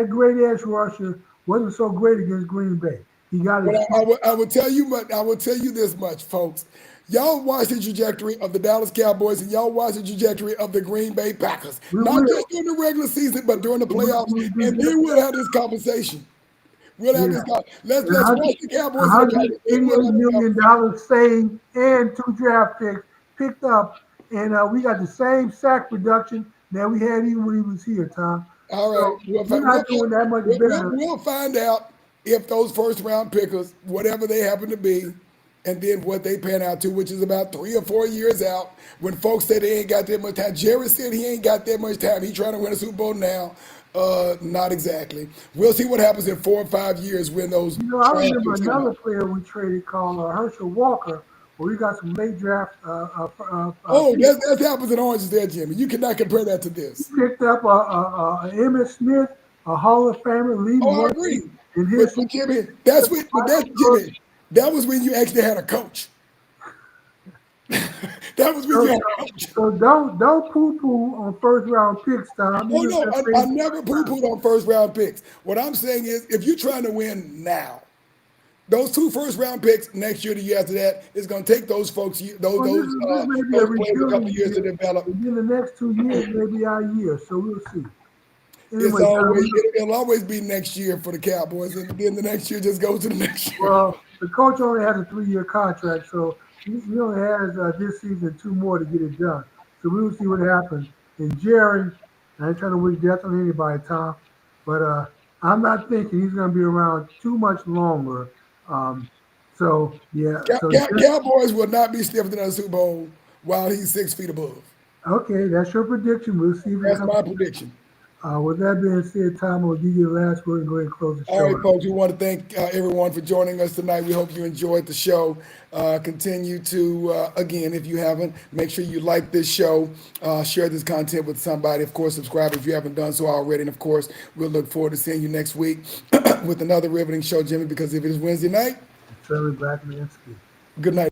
A: great edge rusher wasn't so great against Green Bay. He got
B: But
A: his
B: I will tell you I will tell you this much, folks. Y'all watch the trajectory of the Dallas Cowboys and y'all watch the trajectory of the Green Bay Packers.
A: we
B: Not
A: will
B: just during the regular season, but during the playoffs.
A: we do
B: And
A: just
B: then we'll have this conversation. We'll have
A: yeah.
B: this. Let's
A: And
B: watch the Cowboys and the Packers. Then we'll
A: $188
B: have this conversation.
A: million saved and two draft picks picked up, and we got the same sack production that we had even when he was here, Tom.
B: All right,
A: So we're not doing that much better.
B: we'll find out if those first round pickers, whatever they happen to be, and then what they pan out to, which is about 3 or 4 years out. When folks say they ain't got that much time, Jerry said he ain't got that much time. He trying to win a Super Bowl now. Not exactly. We'll see what happens in 4 or 5 years when those
A: I
B: draft
A: remember
B: picks come
A: another
B: out.
A: player we traded called Herschel Walker, where we got some late draft
B: Oh,
A: picks.
B: that's apples and oranges there, Jimmy. You cannot compare that to
A: He
B: this.
A: picked up a Emmitt Smith, a Hall of Famer, leading
B: Oh, I
A: rusher
B: agree.
A: in
B: But
A: history.
B: Jimmy,
A: Picked up
B: but that's
A: Michael Cook.
B: Jimmy. That was when you actually had a coach. That was with
A: So,
B: you.
A: so, so don't poo poo on first round picks, Tom.
B: Oh
A: Even if
B: no,
A: they're
B: I
A: fading
B: never
A: first round.
B: poo-pooed on first round picks. What I'm saying is, if you're trying to win now, those two first round picks next year, the year after that, is going to take those folks,
A: Well, this may be a
B: those players a couple
A: rebuilding
B: of years to
A: year,
B: develop.
A: and then the next 2 years may be our year. So we'll see.
B: It's
A: Anyway, Tom,
B: always it'll always be next year for the Cowboys, and then the next year just goes to the next year.
A: well, the coach only has a 3-year contract, so he only has this season 2 more to get it done. So we will see what happens. And Jerry, I ain't trying to wish death on anybody, Tom, but I'm not thinking he's going to be around too much longer. Um, so yeah, so
B: Cowboys will not be stiffed in the Super Bowl while he's 6 feet above.
A: okay, that's your prediction. We'll see if it
B: That's
A: comes.
B: my prediction.
A: With that being said, Tom, I'll give you the last word and go ahead and close the
B: All
A: show
B: right,
A: out.
B: folks, we want to thank everyone for joining us tonight. We hope you enjoyed the show. Continue to, again, if you haven't, make sure you like this show, share this content with somebody. Of course, subscribe if you haven't done so already. And of course, we'll look forward to seeing you next week with another riveting show, Jimmy, because if it is Wednesday night,
A: It's Trevor Blackman speaking.
B: good night.